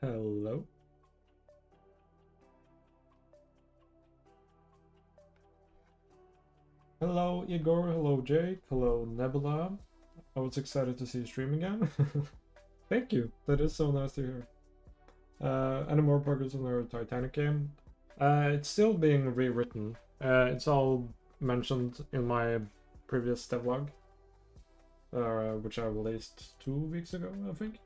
Hello. Hello, Igor. Hello, Jake. Hello, Nebula. I was excited to see you stream again. Thank you. That is so nice to hear. Any more progress on our Titanic game? It's still being rewritten. It's all mentioned in my previous devlog, which I released 2 weeks ago, I think.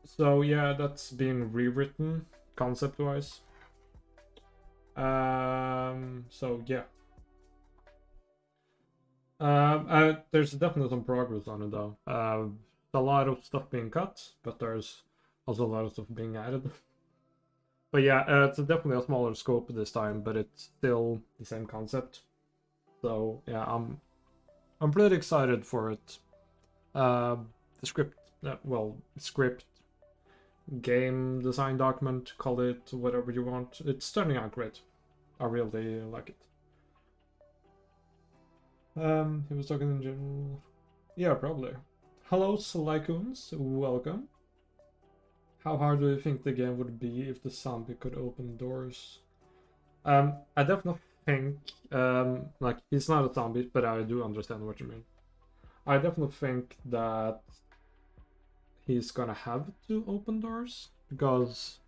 So yeah, that's being rewritten concept-wise. So yeah. There's definitely some progress on it though. A lot of stuff being cut, but there's also a lot of stuff being added. But yeah, it's definitely a smaller scope this time, but it's still the same concept. So yeah, I'm pretty excited for it. The script, script, game design document, call it whatever you want. It's turning out great. I really like it. He was talking in general. Yeah, probably. Hello, Slycoons. Welcome. How hard do you think the game would be if the zombie could open doors? I definitely think, like, he's not a zombie, but I do understand what you mean. I definitely think that he's gonna have to open doors, because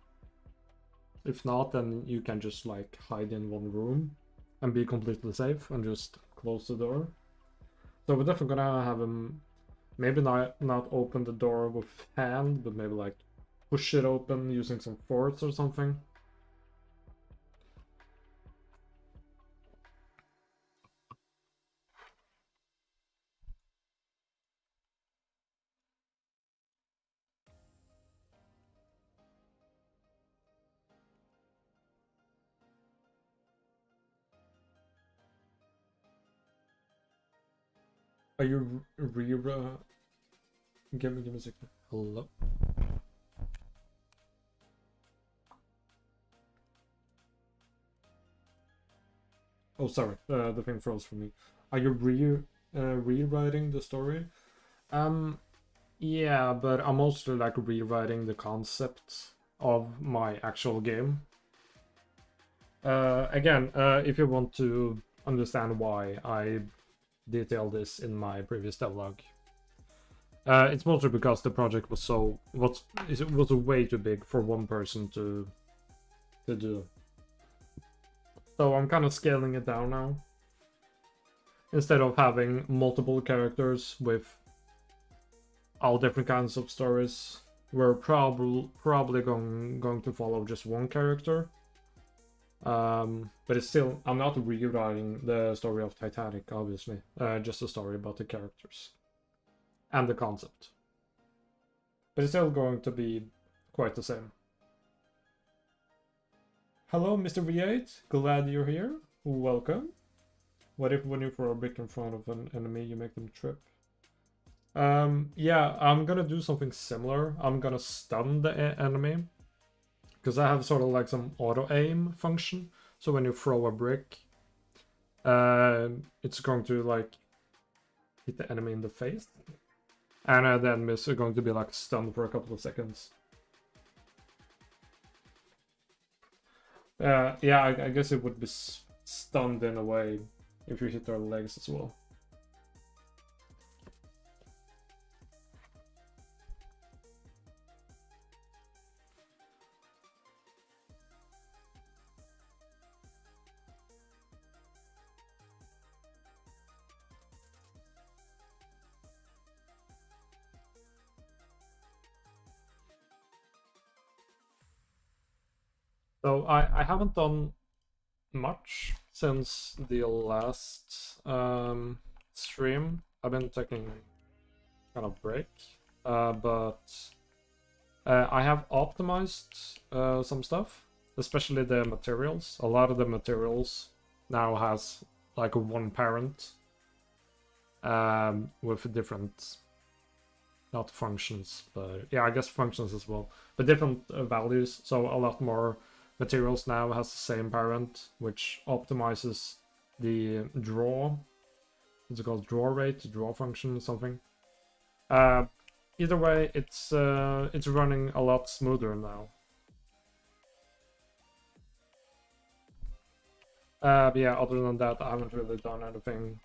if not, then you can just, like, hide in one room and be completely safe and just close the door. So we're definitely gonna have him maybe not open the door with hand, but maybe like push it open using some force or something. Are you give me a second. Hello. Oh, sorry. The thing froze for me. Are you rewriting the story? Yeah, but I'm mostly like rewriting the concept of my actual game. Again, if you want to understand why I detailed this in my previous devlog, it's mostly because the project was it was way too big for one person to do. So I'm kind of scaling it down now. Instead of having multiple characters with all different kinds of stories, we're probably going to follow just one character. But it's still, I'm not rewriting the story of Titanic, obviously. Just a story about the characters and the concept. But it's still going to be quite the same. Hello, Mr. V8. Glad you're here. Welcome. What if when you throw a brick in front of an enemy, you make them trip? Yeah, I'm gonna do something similar. I'm gonna stun the enemy, because I have sort of like some auto-aim function. So when you throw a brick, it's going to like hit the enemy in the face. And then miss are going to be like stunned for a couple of seconds. Yeah, I guess it would be stunned in a way if you hit their legs as well. So I haven't done much since the last stream. I've been taking kind of break, but I have optimized some stuff, especially the materials. A lot of the materials now has like one parent with different, not functions, but yeah, I guess functions as well, but different values. So a lot more materials now has the same parent, which optimizes the draw. What's it called? Draw rate, draw function, something. either way, it's running a lot smoother now. But yeah, other than that, I haven't really done anything.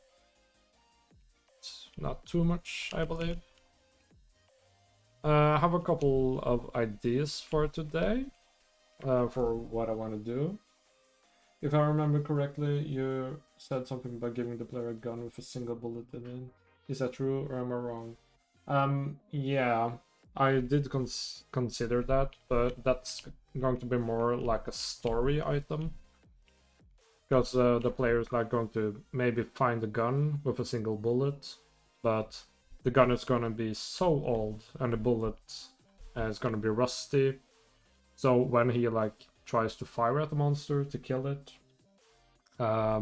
It's not too much, I believe. I have a couple of ideas for today, for what I want to do. If I remember correctly, you said something about giving the player a gun with a single bullet in it. Is that true, or am I wrong? Yeah, I did consider that, but that's going to be more like a story item. Because the player is like going to maybe find a gun with a single bullet, but the gun is going to be so old and the bullet is going to be rusty. So when he like tries to fire at the monster to kill it, I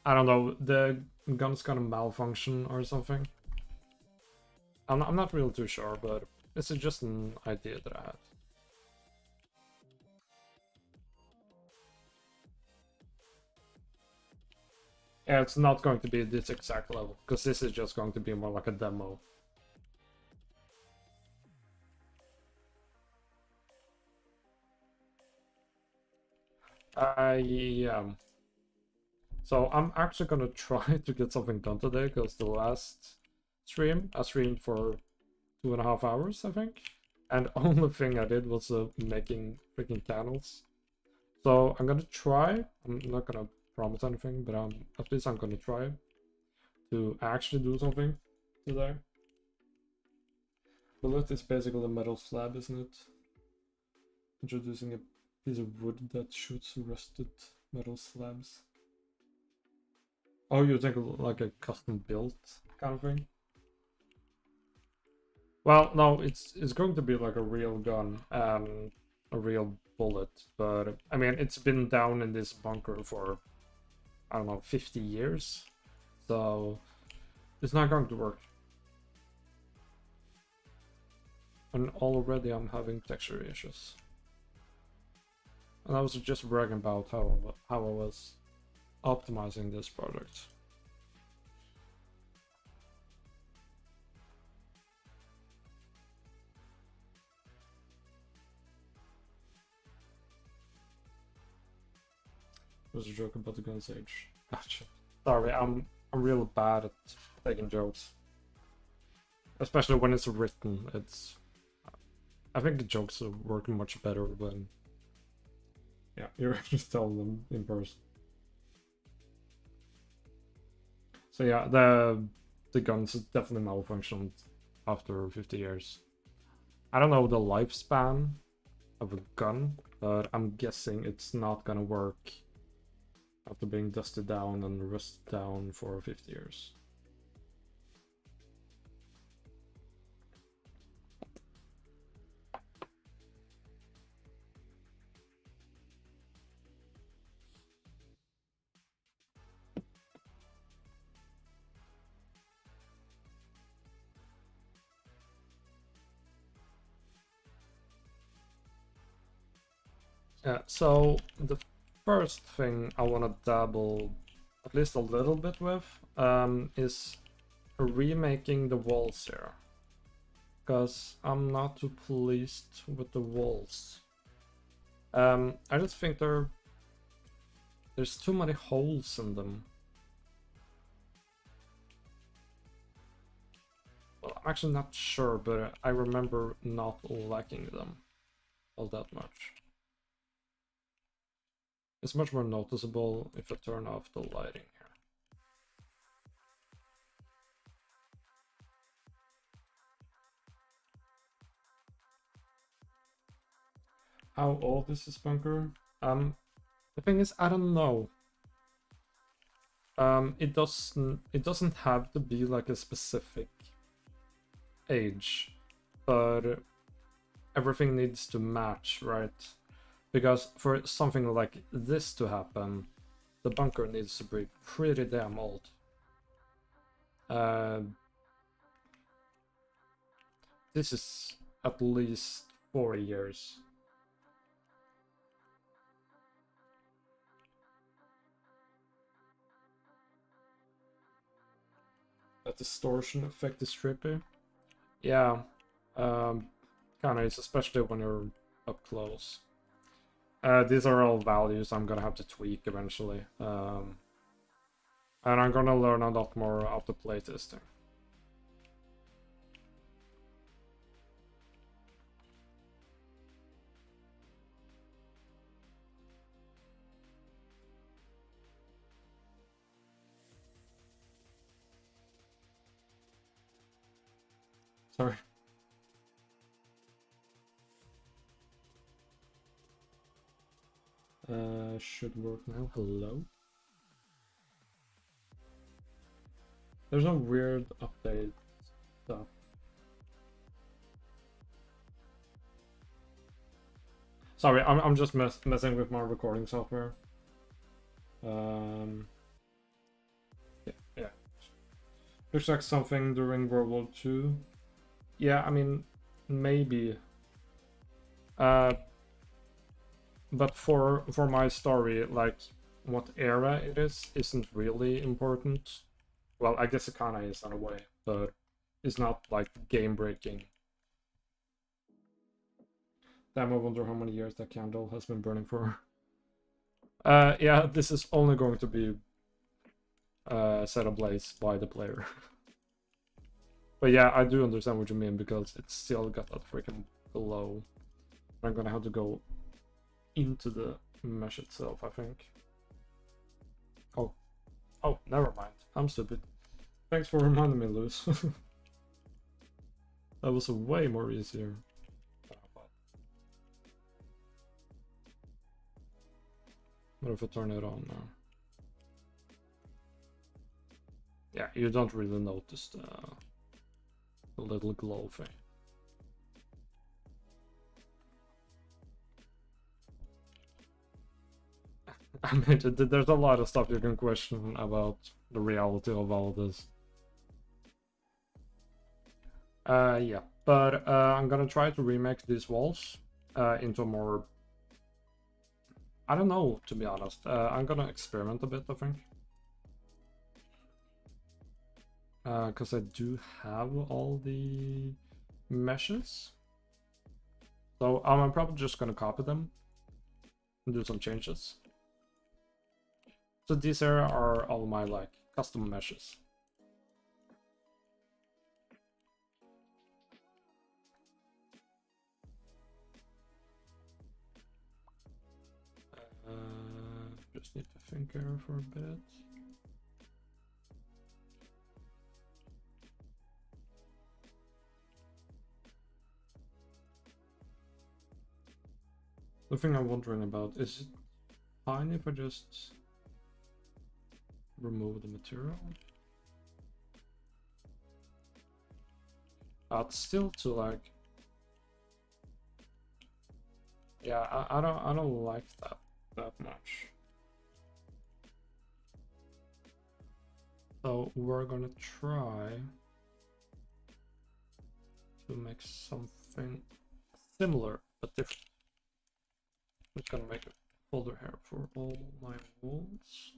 don't know, the gun's gonna malfunction or something. I'm not really too sure, but this is just an idea that I had. Yeah, it's not going to be this exact level, because this is just going to be more like a demo. Yeah. So I'm actually gonna try to get something done today, because the last stream, I streamed for 2.5 hours, I think. And the only thing I did was making freaking candles. So I'm gonna try. I'm not gonna promise anything, but at least I'm gonna try to actually do something today. Bullet is basically a metal slab, isn't it? Introducing a piece of wood that shoots rusted metal slabs. Oh, you think like a custom built kind of thing? Well, no, it's going to be like a real gun and a real bullet, but I mean, it's been down in this bunker for, I don't know, 50 years, so it's not going to work. And already I'm having texture issues. And I was just bragging about how I was optimizing this project. It was a joke about the gun's age. Gotcha. Sorry, I'm real bad at taking jokes. Especially when it's written. I think the jokes are working much better when, yeah, you're just telling them in person. So yeah, the guns definitely malfunctioned after 50 years. I don't know the lifespan of a gun, but I'm guessing it's not gonna work after being dusted down and rusted down for 50 years. Yeah, so the first thing I want to dabble at least a little bit with is remaking the walls here. Because I'm not too pleased with the walls. I just think there's too many holes in them. Well, I'm actually not sure, but I remember not liking them all that much. It's much more noticeable if I turn off the lighting here. How old is this bunker? The thing is, I don't know. It doesn't have to be like a specific age, but everything needs to match, right? Because for something like this to happen, the bunker needs to be pretty damn old. This is at least 40 years. That distortion effect is trippy. Yeah, Kinda is, especially when you're up close. These are all values I'm gonna have to tweak eventually. And I'm gonna learn a lot more after playtesting. Sorry. Should work now. Hello? There's no weird update stuff. Sorry, I'm just messing with my recording software. Yeah. Looks like something during World War II. Yeah, I mean, maybe. But for my story, like, what era it is isn't really important. Well, I guess it kinda is in a way, but it's not like game breaking. Damn, I wonder how many years that candle has been burning for. Yeah, this is only going to be set ablaze by the player. But yeah, I do understand what you mean, because it's still got that freaking glow. I'm gonna have to go into the mesh itself, I think. Oh, never mind. I'm stupid. Thanks for reminding me, Luz. That was way more easier. What if I turn it on now? Yeah, you don't really notice the little glow thing. I mean, there's a lot of stuff you can question about the reality of all this. Yeah, but I'm gonna try to remake these walls into a more... I don't know, to be honest. I'm gonna experiment a bit, I think. Because I do have all the meshes. So I'm probably just gonna copy them and do some changes. So these here are all my, like, custom meshes. Just need to think here for a bit. The thing I'm wondering about, is it fine if I just remove the material? It's still too, like... Yeah, I don't like that much. So we're gonna try to make something similar but different. I'm just gonna make a folder here for all my walls.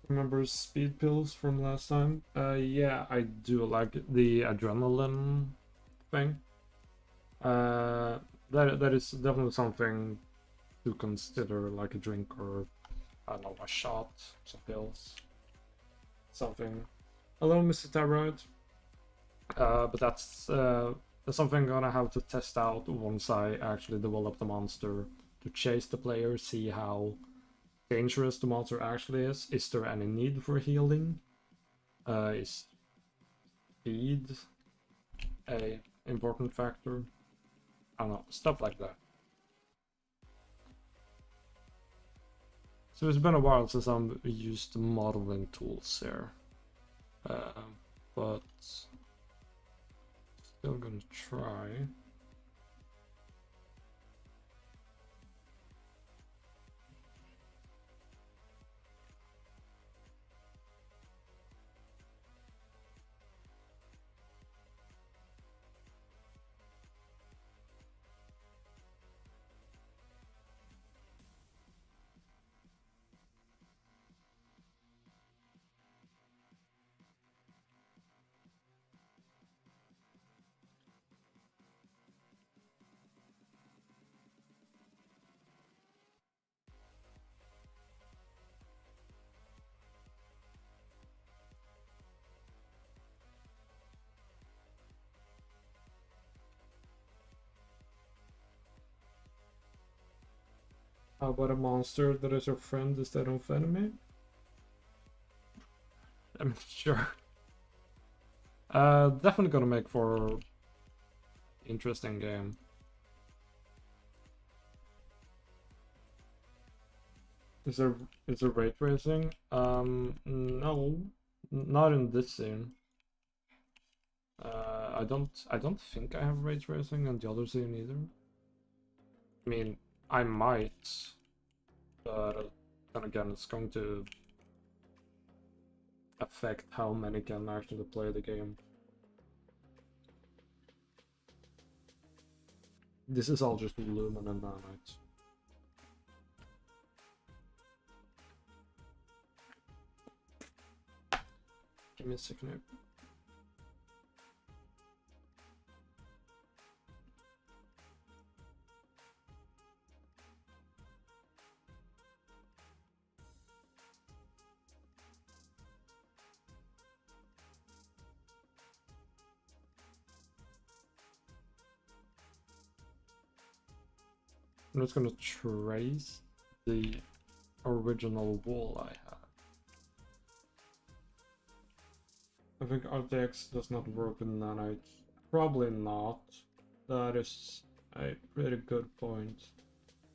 Remember speed pills from last time? Yeah, I do like the adrenaline thing. That is definitely something to consider, like a drink, or I don't know, a shot, some pills, something. Hello, Mr. Tyrod. But that's something I'm gonna have to test out once I actually develop the monster to chase the player, see how dangerous the monster actually is. Is there any need for healing? Is speed a important factor? I don't know, stuff like that. So it's been a while since I've used modeling tools here, but still gonna try. How about a monster that is your friend instead of enemy? I mean, sure. Definitely gonna make for interesting game. Is there ray tracing? No, not in this scene. I don't think I have ray tracing in the other scene either. I mean, I might, but then again, it's going to affect how many can actually play the game. This is all just Lumen and Nanite. Give me a second here. I'm just gonna trace the original wall I have. I think RTX does not work with Nanite. Probably not. That is a pretty good point.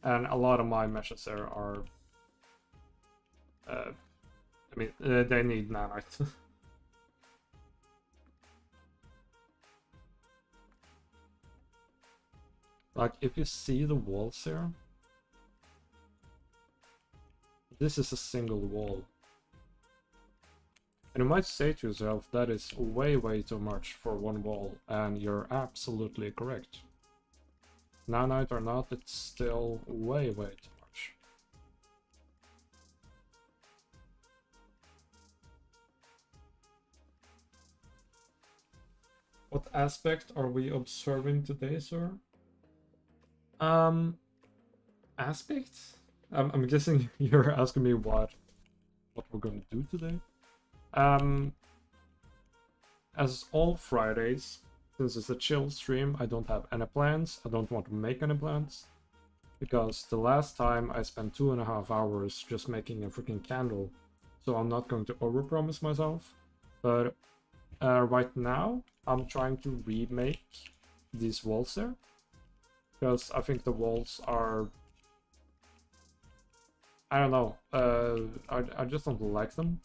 And a lot of my meshes there are... I mean, they need Nanite. Like, if you see the walls here, this is a single wall. And you might say to yourself, that is way too much for one wall, and you're absolutely correct. Nanite or not, it's still way too much. What aspect are we observing today, sir? Aspects? I'm guessing you're asking me what we're gonna do today. As all Fridays, since it's a chill stream, I don't have any plans. I don't want to make any plans. Because the last time I spent 2.5 hours just making a freaking candle. So I'm not going to overpromise myself. But right now, I'm trying to remake these walls there. Because I think the walls are... I don't know. I just don't like them.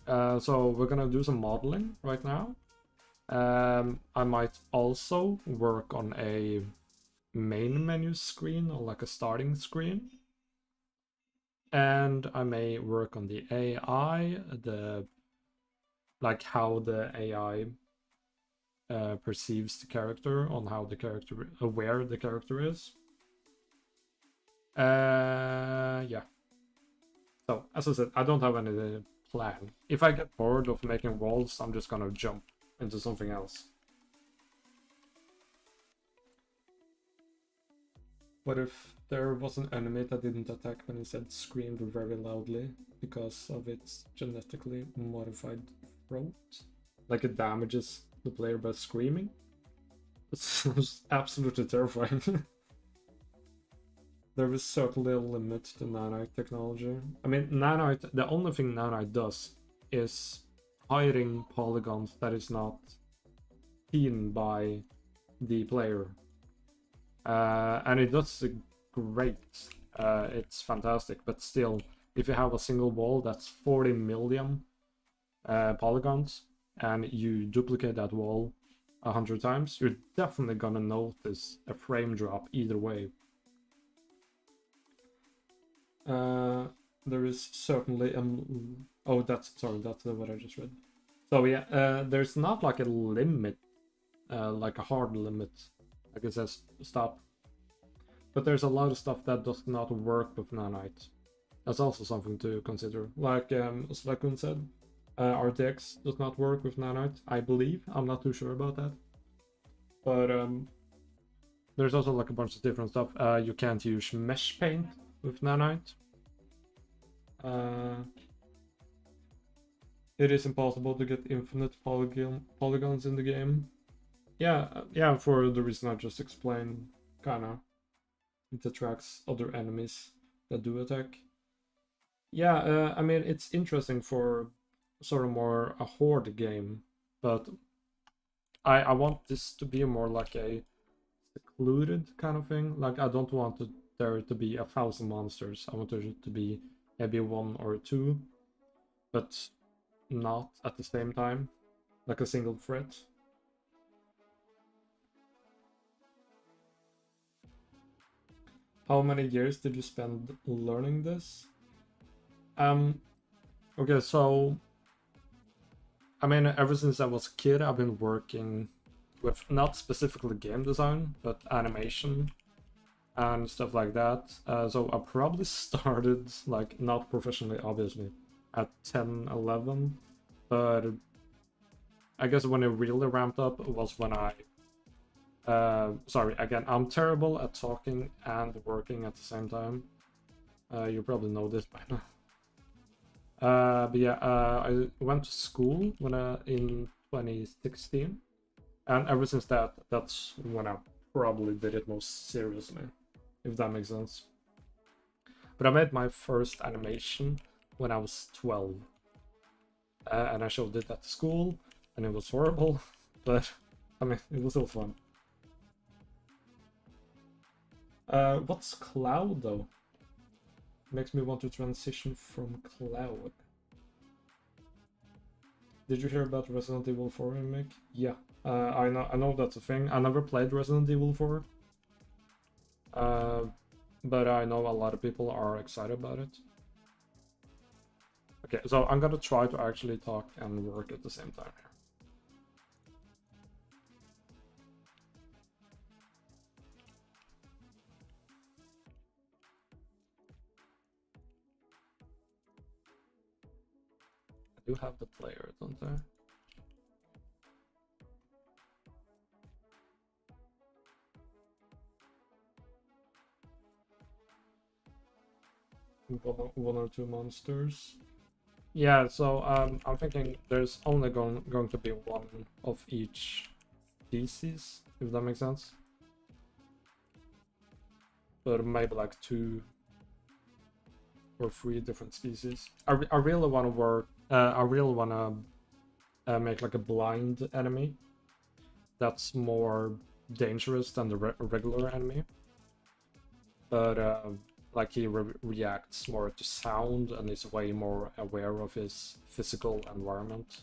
So we're gonna do some modeling right now. I might also work on a main menu screen or like a starting screen. And I may work on the AI, like how the AI perceives the character, on how the character, where the character is. Yeah. So, as I said, I don't have any plan. If I get bored of making walls, I'm just gonna jump into something else. What if there was an enemy that didn't attack when he said screamed very loudly because of its genetically modified throat? Like it damages the player by screaming? It sounds absolutely terrifying. There is certainly a limit to nanite technology. I mean, nanite, the only thing nanite does is hiding polygons that is not seen by the player. And it does great. It's fantastic, but still, if you have a single wall that's 40 million polygons, and you duplicate that wall 100 times, you're definitely gonna notice a frame drop either way. There is certainly oh, that's what I just read. So yeah, there's not like a limit, like a hard limit, like it says stop. But there's a lot of stuff that does not work with nanite. That's also something to consider. Like Slakun said, RTX does not work with nanite, I believe. I'm not too sure about that. But there's also like a bunch of different stuff. You can't use mesh paint with nanite. It is impossible to get infinite polygons in the game. Yeah, for the reason I just explained, kinda. it attracts other enemies that do attack. Yeah, I mean, it's interesting for sort of more a horde game, but I want this to be more like a secluded kind of thing. Like, I don't want there to be 1,000 monsters. I want there to be maybe one or two, but not at the same time, like a single threat. How many years did you spend learning this? Okay, so I mean, ever since I was a kid, I've been working with not specifically game design, but animation and stuff like that. So I probably started, like, not professionally, obviously, at 10, 11, but I guess when it really ramped up was when sorry, again, I'm terrible at talking and working at the same time. You probably know this by now. But yeah, I went to school in 2016, and ever since that's when I probably did it most seriously, if that makes sense. But I made my first animation when I was 12, and I showed it at school, and it was horrible, but I mean, it was still fun. What's Cloud though? Makes me want to transition from Cloud. Did you hear about Resident Evil 4 remake? Yeah, I know that's a thing. I never played Resident Evil 4, but I know a lot of people are excited about it. Okay, so I'm gonna try to actually talk and work at the same time here. I do have the player, don't I? One or two monsters. Yeah, so I'm thinking there's only going to be one of each species, if that makes sense. But maybe like 2 or 3 different species. I really want to work. I really want to make like a blind enemy that's more dangerous than the regular enemy. But like he reacts more to sound and is way more aware of his physical environment.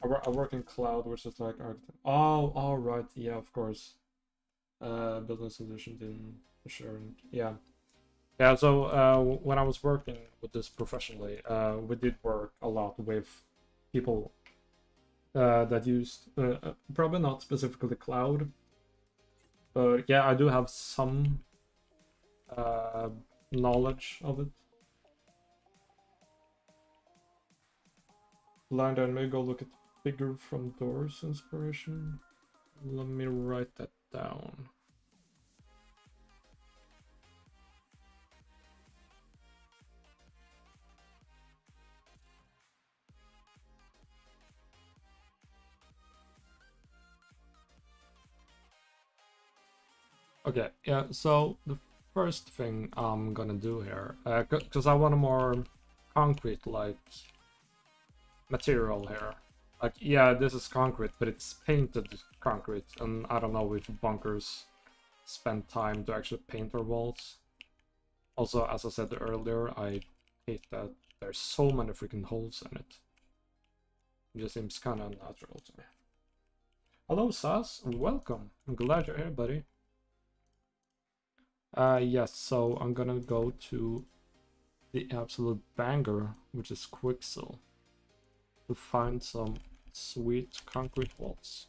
I work in Cloud, which is like architect. Oh, all right, yeah, of course. Building solutions in Assurant, yeah. Yeah, so when I was working with this professionally, we did work a lot with people that used, probably not specifically Cloud, but yeah, I do have some knowledge of it. Blind Anime, go look at Figure from Doors inspiration. Let me write that down. Okay, yeah, so the first thing I'm gonna do here, because I want a more concrete-like material here. Like, yeah, this is concrete, but it's painted concrete, and I don't know if bunkers spend time to actually paint their walls. Also, as I said earlier, I hate that there's so many freaking holes in it. It just seems kind of unnatural to me. Hello, Sas. Welcome. I'm glad you're here, buddy. Yes, so I'm gonna go to the absolute banger, which is Quixel, to find some sweet concrete walls.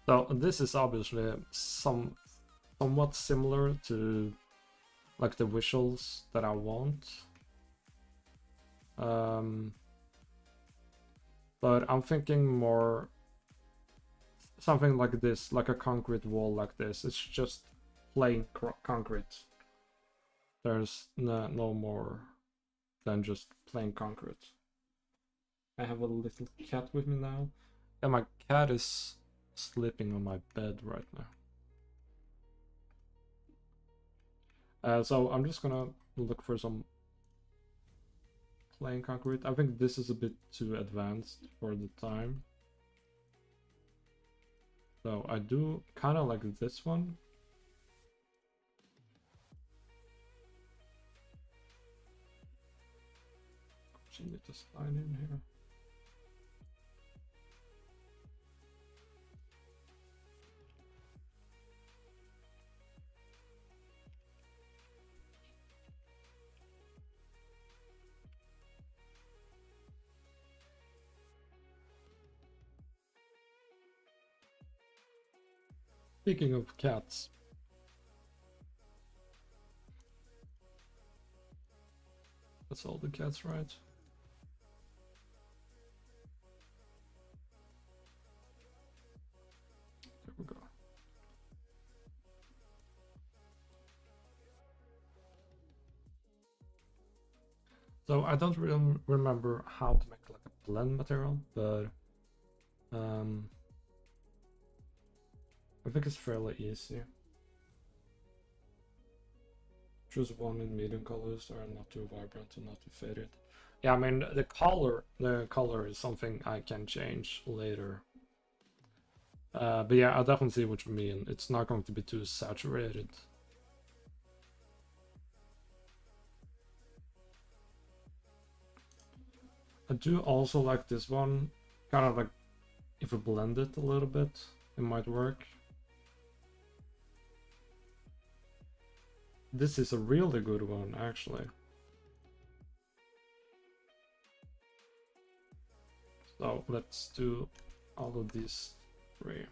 So this is obviously somewhat similar to like the visuals that I want. But I'm thinking more something like this, like a concrete wall like this. It's just plain concrete. There's no more than just plain concrete. I have a little cat with me now, and my cat is sleeping on my bed right now. So I'm just gonna look for some plain concrete. I think this is a bit too advanced for the time. So I do kind of like this one. So you need to slide in here. Speaking of cats, that's all the cats, right? There we go. So I don't really remember how to make like a blend material, but I think it's fairly easy. Choose one in medium colors that are not too vibrant and not too faded. Yeah, I mean the color is something I can change later. But yeah, I definitely see what you mean. It's not going to be too saturated. I do also like this one, kind of like if we blend it a little bit, it might work. This is a really good one, actually. So let's do all of these three.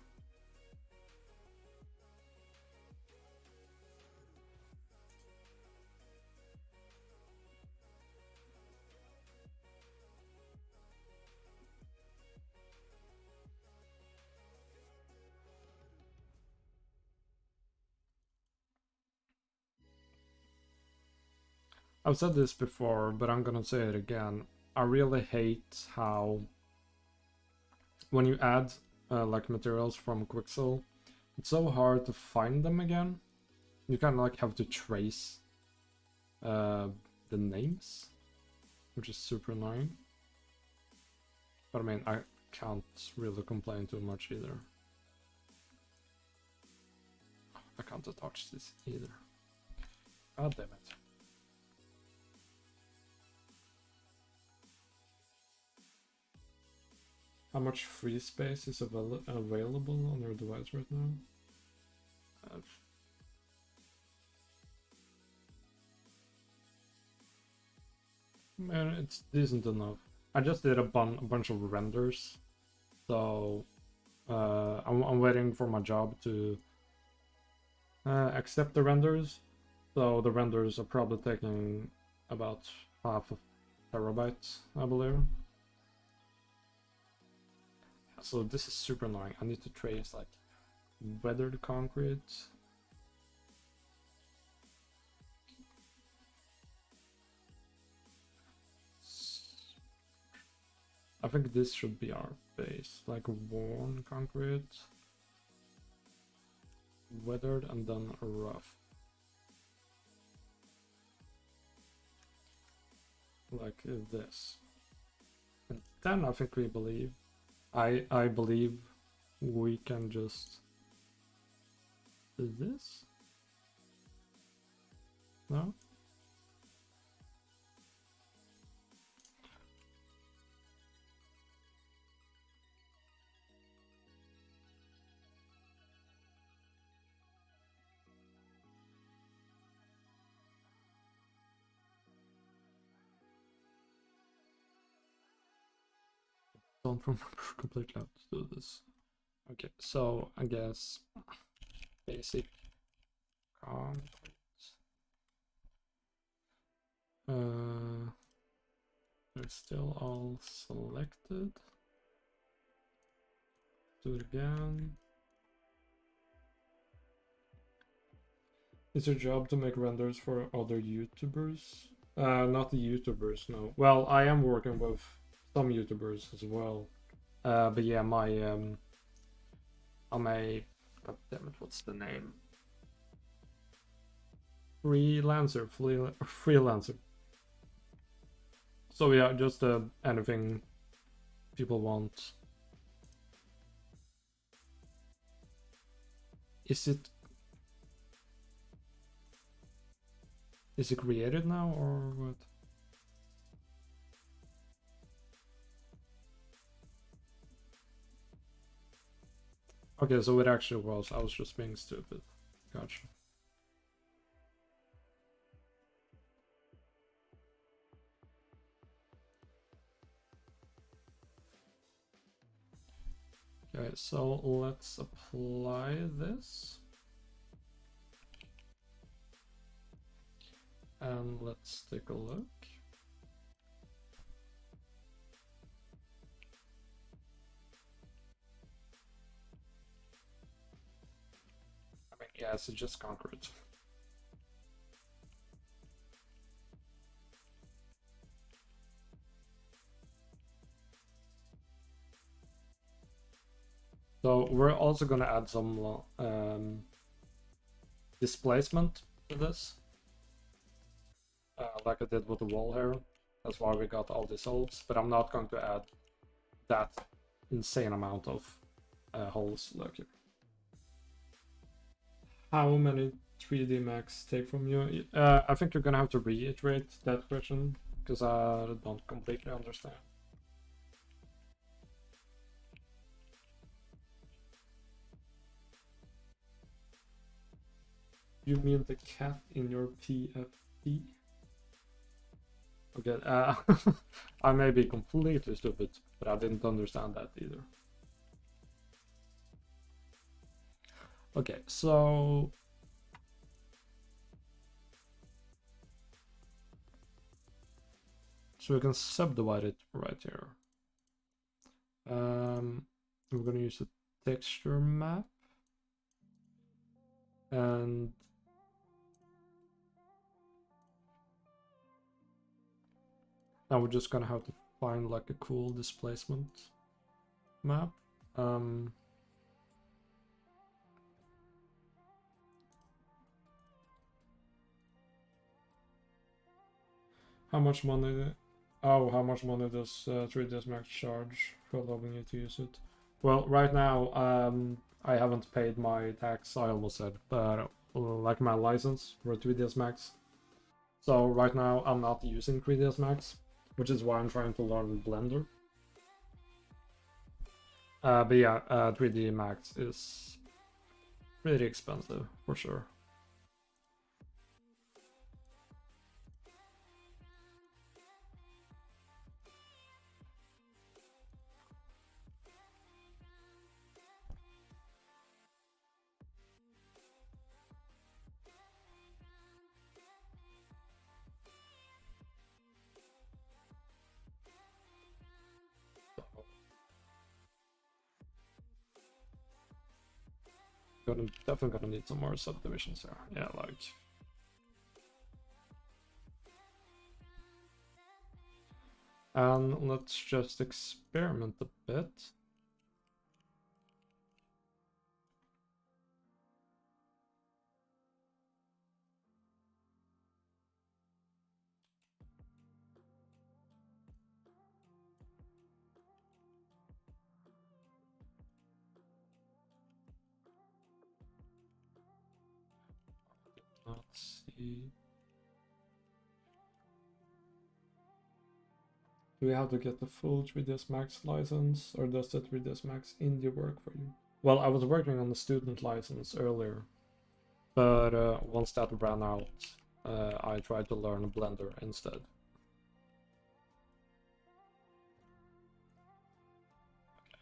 I've said this before, but I'm gonna say it again. I really hate how when you add like materials from Quixel, it's so hard to find them again. You kind of like have to trace the names, which is super annoying. But I mean, I can't really complain too much either. I can't touch this either. God damn it. How much free space is available on your device right now? Man, it's decent enough. I just did a bunch of renders, so I'm waiting for my job to accept the renders. So the renders are probably taking about half a terabyte, I believe. So this is super annoying. I need to trace like weathered concrete. I think this should be our base, like worn concrete, weathered, and then rough. Like this. And then I think we believe, I believe we can just do this? No? Don't remember completely how to do this. Okay, so I guess basic concrete. They're still all selected. Do it again. Is your job to make renders for other YouTubers? Not the YouTubers, no. Well, I am working with some YouTubers as well. But yeah, I'm a, god damn it, what's the name? Freelancer. So yeah, just anything people want. Is it created now or what? Okay, so it actually was. I was just being stupid. Gotcha. Okay, so let's apply this. And let's take a look. I mean, yeah, it's just concrete. So we're also gonna add some displacement to this, like I did with the wall here. That's why we got all these holes, but I'm not going to add that insane amount of holes. Look here. How many 3D Max take from you? I think you're gonna have to reiterate that question because I don't completely understand. You mean the cat in your PFP? Okay, I may be completely stupid, but I didn't understand that either. Okay, so we can subdivide it right here. We're gonna use a texture map, and now we're just gonna have to find like a cool displacement map. How much money? Oh, how much money does 3ds Max charge for allowing you to use it? Well, right now, I haven't paid my tax. I almost said, but like my license for 3ds Max. So right now, I'm not using 3ds Max, which is why I'm trying to learn Blender. But yeah, 3D Max is pretty expensive for sure. Definitely gonna need some more subdivisions here. Yeah, like. And let's just experiment a bit. Let's see. Do we have to get the full 3ds Max license, or does the 3ds Max Indie work for you? Well, I was working on the student license earlier, but once that ran out, I tried to learn Blender instead.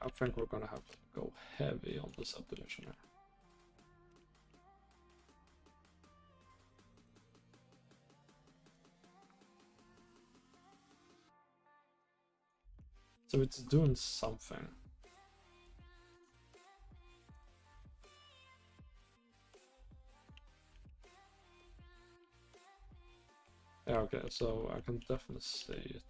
I think we're gonna have to go heavy on the subdivision here. So it's doing something. Yeah, okay, so I can definitely see it.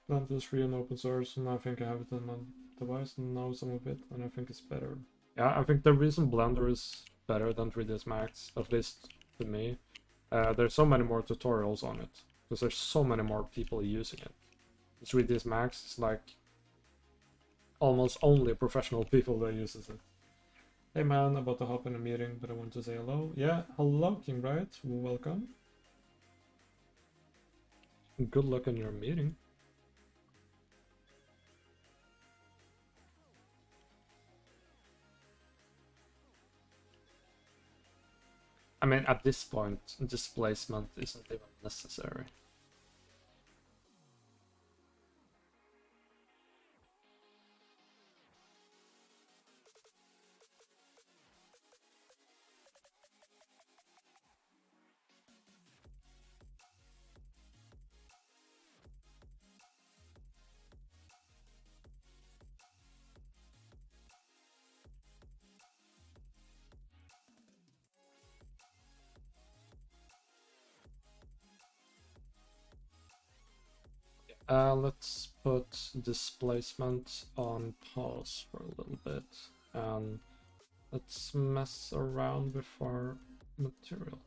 Not just free and open source, and I think I have it on my device and know some of it, and I think it's better. Yeah, I think the reason Blender is better than 3ds Max, at least to me, there's so many more tutorials on it, because there's so many more people using it. 3ds Max is like almost only professional people that uses it. Hey man, about to hop in a meeting, but I want to say hello. Yeah, hello King Bright, welcome. Good luck in your meeting. I mean, at this point, displacement isn't even necessary. Let's put displacement on pause for a little bit, and let's mess around with our material.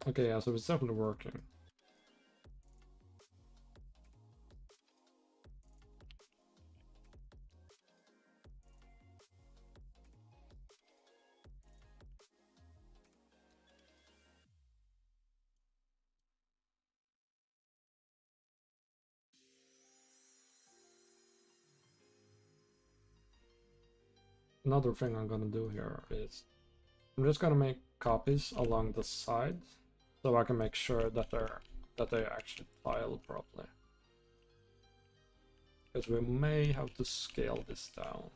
Okay, yeah, so it's definitely working. Another thing I'm gonna do here is I'm just gonna make copies along the side so I can make sure that they actually tile properly. Because we may have to scale this down.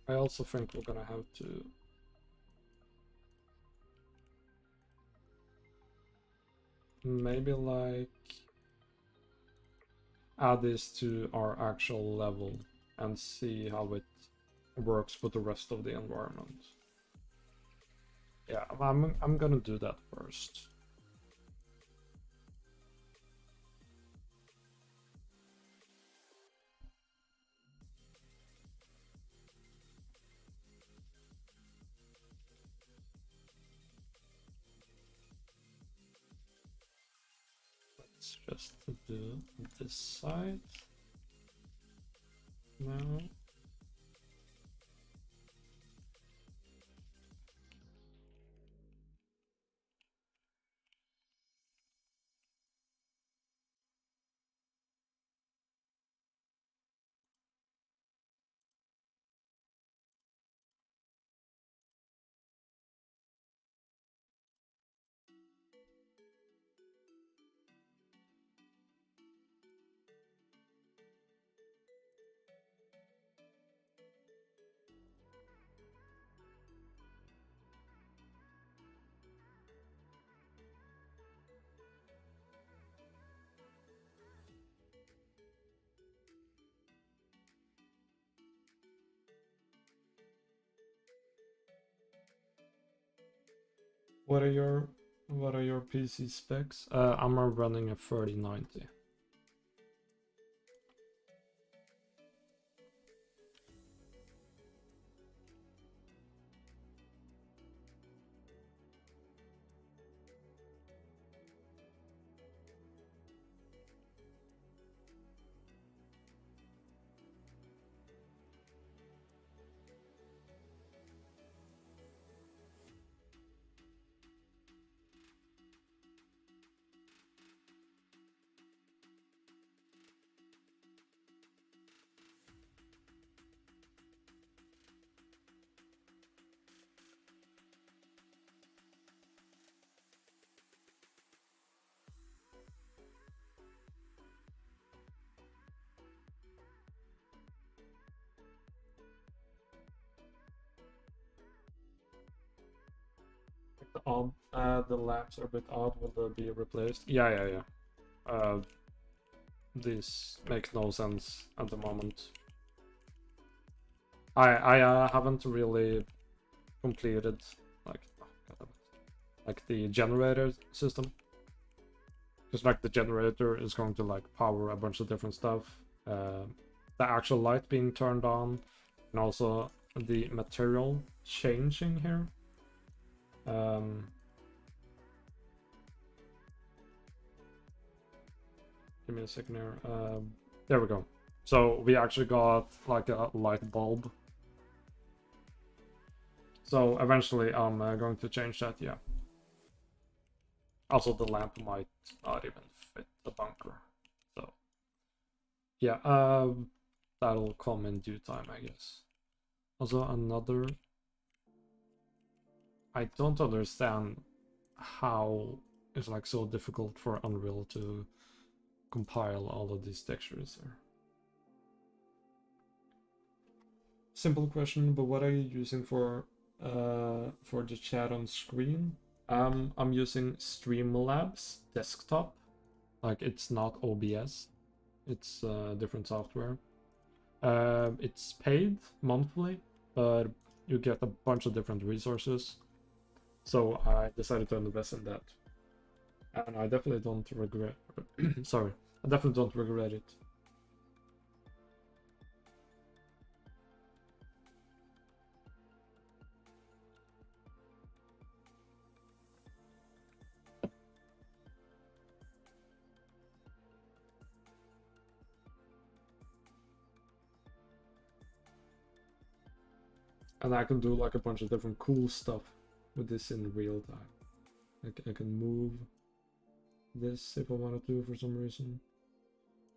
I also think we're gonna have to maybe like add this to our actual level and see how it works with the rest of the environment. Yeah, I'm gonna do that first. Let's just do this side now. What are your PC specs? I'm running a 3090. The lamps are a bit odd. Will they be replaced? Yeah. This makes no sense at the moment. I haven't really completed like like the generator system, because like the generator is going to like power a bunch of different stuff. The actual light being turned on, and also the material changing here. Give me a second here. There we go. So we actually got like a light bulb. So eventually I'm going to change that, yeah. Also the lamp might not even fit the bunker. So yeah, that'll come in due time, I guess. Also another... I don't understand how it's like so difficult for Unreal to compile all of these textures there. Simple question, but what are you using for the chat on screen? I'm using Streamlabs desktop. Like, it's not OBS. It's different software. It's paid monthly, but you get a bunch of different resources. So I decided to invest in that. And I definitely don't regret... Sorry. I definitely don't regret it. And I can do like a bunch of different cool stuff with this in real time. I can move this if I wanted to for some reason.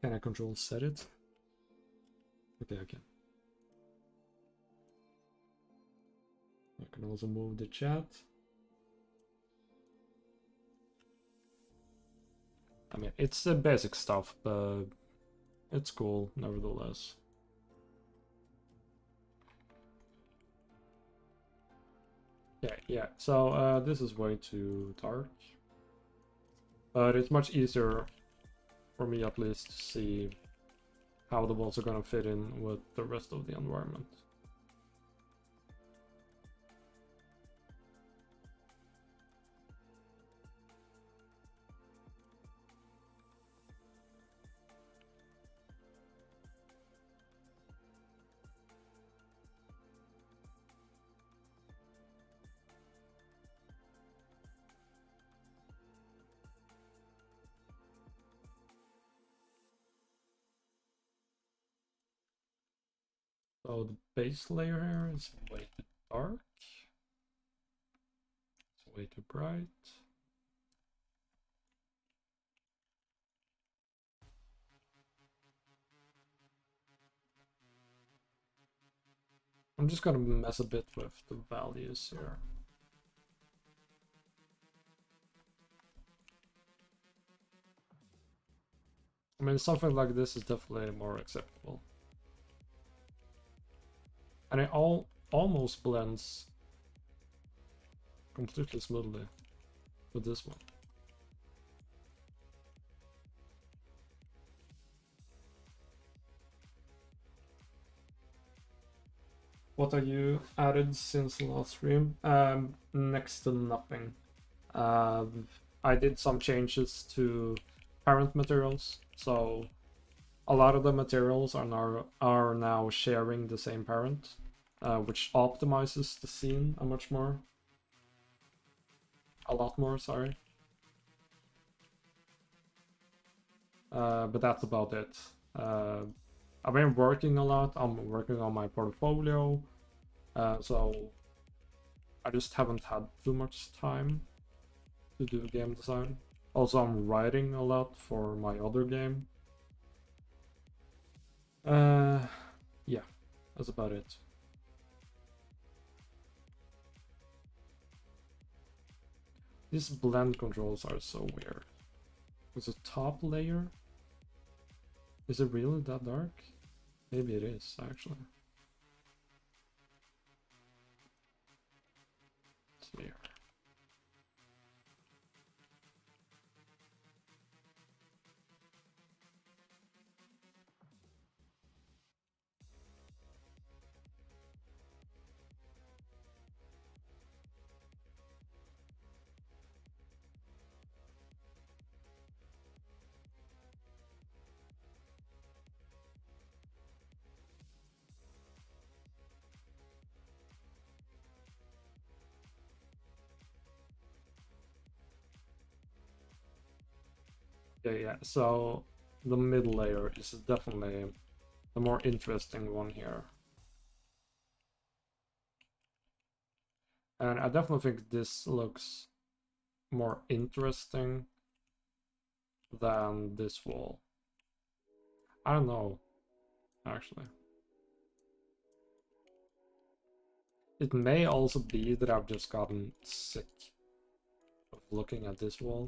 Can I control set it? Okay, I can. I can also move the chat. I mean, it's the basic stuff, but it's cool nevertheless. Yeah. So this is way too dark. But it's much easier, for me at least, to see how the walls are gonna fit in with the rest of the environment. So the base layer here is way too dark. It's way too bright. I'm just gonna mess a bit with the values here. I mean, something like this is definitely more acceptable. And it almost blends completely smoothly with this one. What have you added since last stream? Next to nothing. I did some changes to parent materials, so a lot of the materials are now sharing the same parent, which optimizes the scene a lot more, sorry. But that's about it. I've been working a lot. I'm working on my portfolio, so I just haven't had too much time to do game design. Also, I'm writing a lot for my other game. Yeah, that's about it. These blend controls are so weird. Is the top layer? Is it really that dark? Maybe it is, actually. Clear. Yeah, so the middle layer is definitely the more interesting one here. And I definitely think this looks more interesting than this wall. I don't know, actually. It may also be that I've just gotten sick of looking at this wall.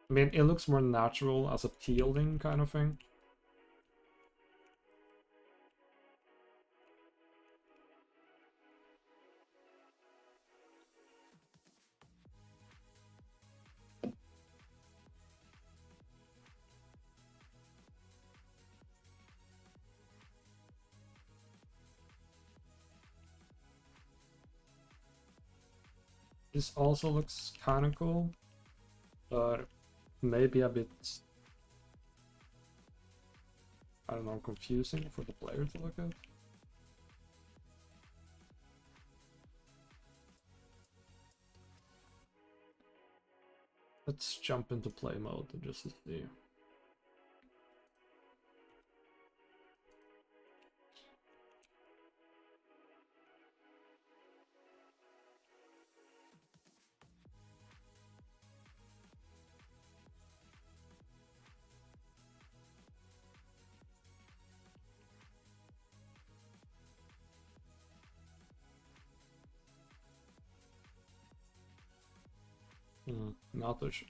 I mean, it looks more natural as a peeling kind of thing. This also looks kind of cool, but maybe a bit, I don't know, confusing for the player to look at. Let's jump into play mode just to see. Not too sure.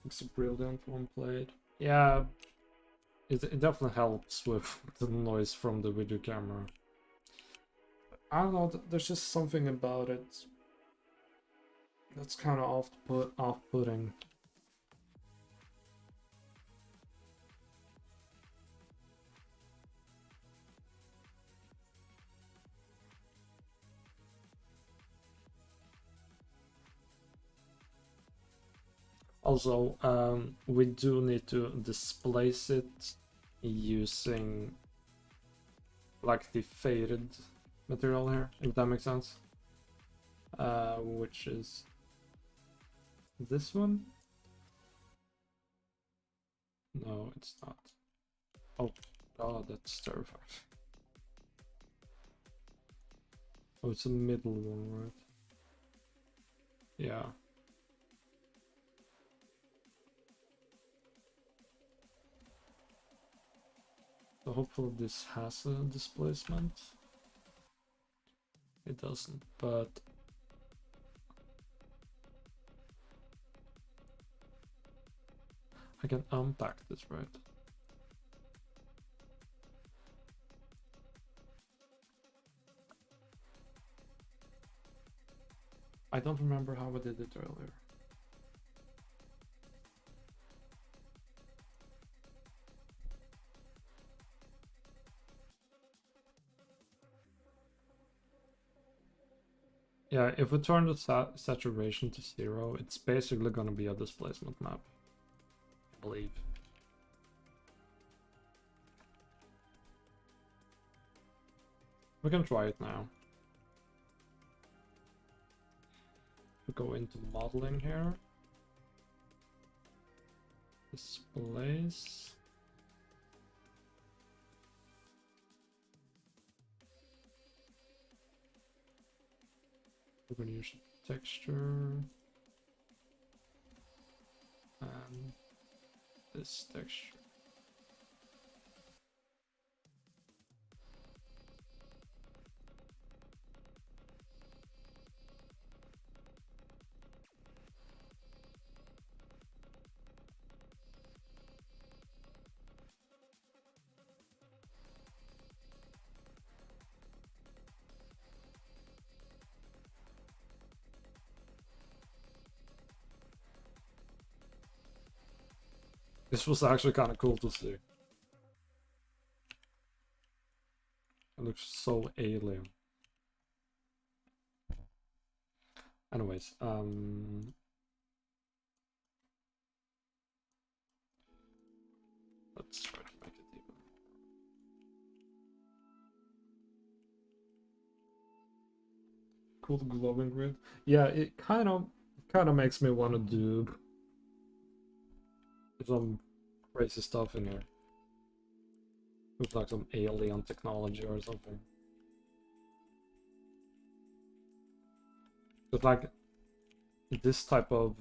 It's a brilliant one played. Yeah, it definitely helps with the noise from the video camera. I don't know, there's just something about it that's kind of off-putting. Also, we do need to displace it using like the faded material here, if that makes sense. Which is this one? No, it's not. Oh god, that's terrifying. Oh, it's a middle one, right? Yeah. So hopefully this has a displacement. It doesn't, but I can unpack this, right? I don't remember how I did it earlier. Yeah, if we turn the saturation to 0, it's basically going to be a displacement map, I believe. We can try it now. We go into modeling here. Displace. We're going to use texture. And this texture. This was actually kind of cool to see. It looks so alien. Anyways, let's try to make it even. Cool glowing grid. Yeah, it kind of makes me want to do some crazy stuff in here. Looks like some alien technology or something. It's like this type of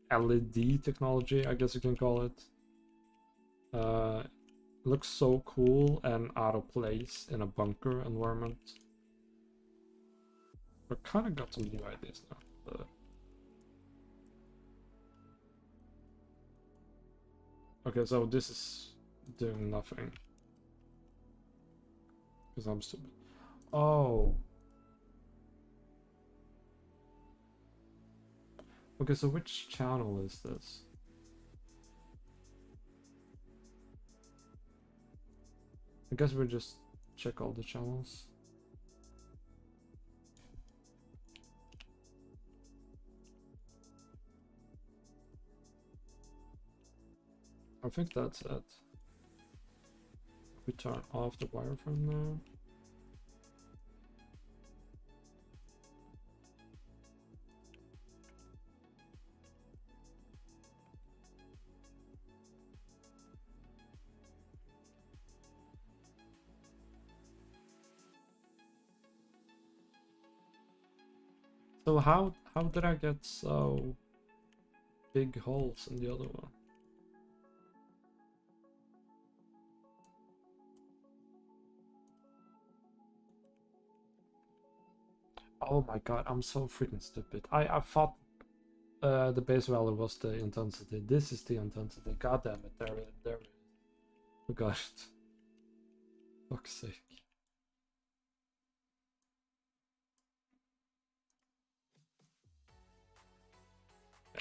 LED technology, I guess you can call it. Looks so cool and out of place in a bunker environment. I kind of got some new ideas now. But... okay, so this is doing nothing. Because I'm stupid. Oh. Okay, so which channel is this? I guess we'll just check all the channels. I think that's it. We turn off the wireframe now. So how did I get so big holes in the other one? Oh my god, I'm so freaking stupid. I thought the base value was the intensity. This is the intensity. God damn it, there it is. Oh gosh. Fuck's sake.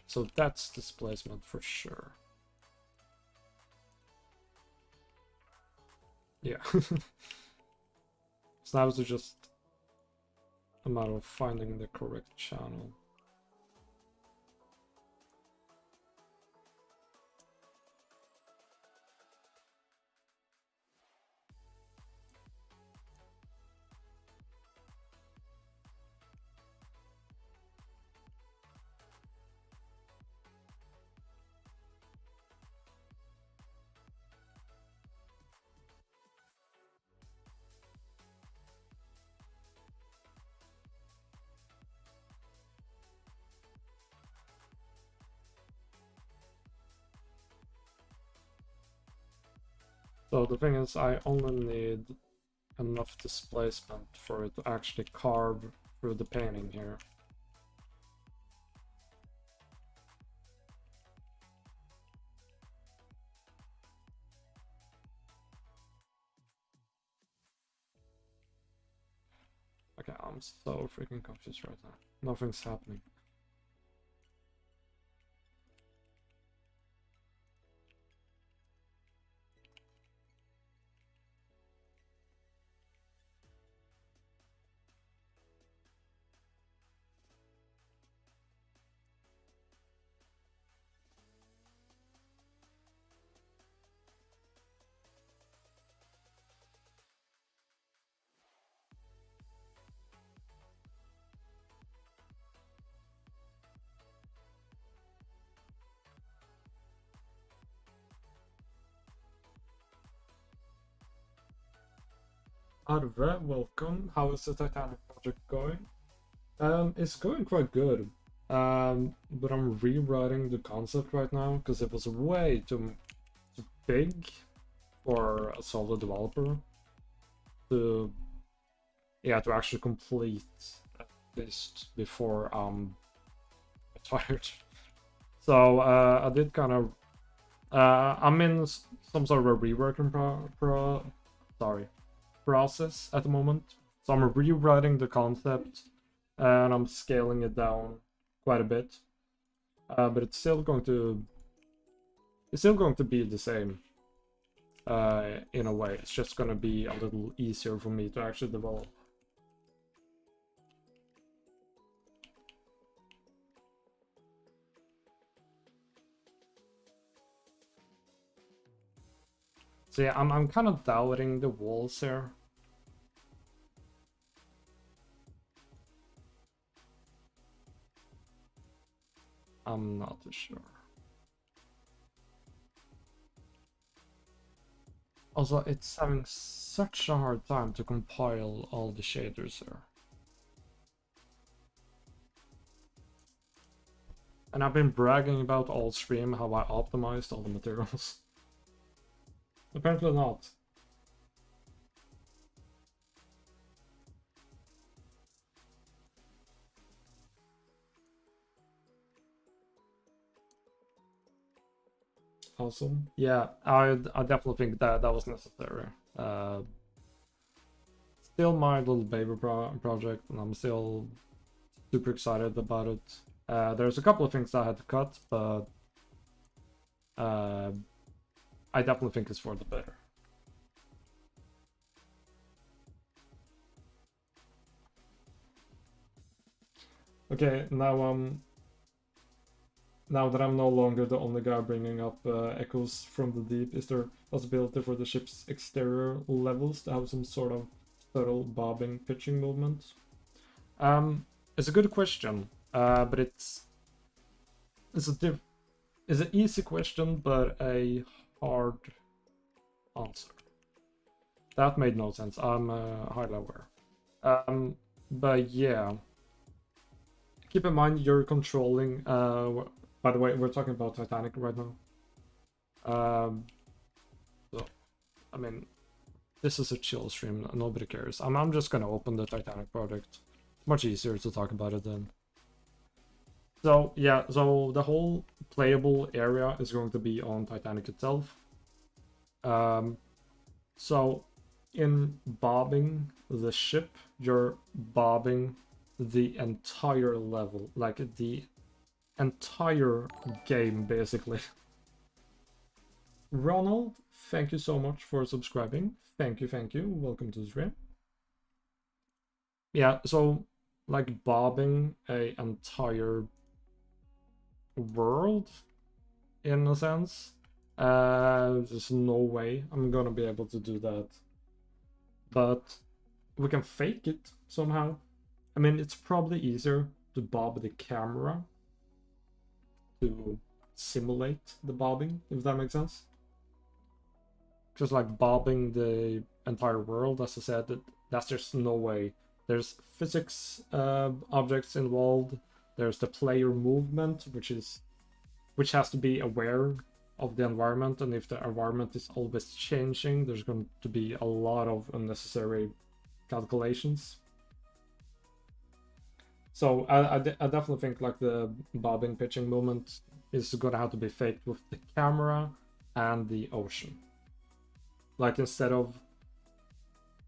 So that's displacement for sure. Yeah. So now it's just a matter of finding the correct channel. So the thing is, I only need enough displacement for it to actually carve through the painting here. Okay, I'm so freaking confused right now. Nothing's happening. Arve, welcome. How is the Titanic project going? It's going quite good. But I'm rewriting the concept right now because it was way too big for a solo developer to to actually complete at least before I'm retired. So I did kind of I'm in some sort of a reworking process at the moment. So I'm rewriting the concept and I'm scaling it down quite a bit. But it's still going to be the same in a way. It's just going to be a little easier for me to actually develop. So yeah, I'm kind of doubting the walls here. I'm not too sure. Also, it's having such a hard time to compile all the shaders here. And I've been bragging about all stream how I optimized all the materials. Apparently not. Awesome. Yeah, I definitely think that was necessary. Still my little baby project, and I'm still super excited about it. There's a couple of things I had to cut, but I definitely think it's for the better. Okay, now that I'm no longer the only guy bringing up echoes from the deep, is there a possibility for the ship's exterior levels to have some sort of subtle bobbing pitching movement? It's a good question, but it's an easy question, but a hard answer. That made no sense. I'm highly aware. But yeah, keep in mind you're controlling. By the way, we're talking about Titanic right now. So, I mean, this is a chill stream. Nobody cares. I'm just gonna open the Titanic project. It's much easier to talk about it then. So yeah, so the whole playable area is going to be on Titanic itself. So in bobbing the ship, you're bobbing the entire level, like the entire game, basically. Ronald, thank you so much for subscribing. Thank you. Welcome to the stream. Yeah, so like bobbing a entire world in a sense. There's no way I'm gonna be able to do that. But we can fake it somehow. I mean, it's probably easier to bob the camera to simulate the bobbing, if that makes sense. Just like bobbing the entire world, as I said, that's just no way. There's physics objects involved. There's the player movement, which has to be aware of the environment, and if the environment is always changing, there's going to be a lot of unnecessary calculations. So I definitely think like the bobbing pitching movement is gonna have to be faked with the camera and the ocean. Like instead of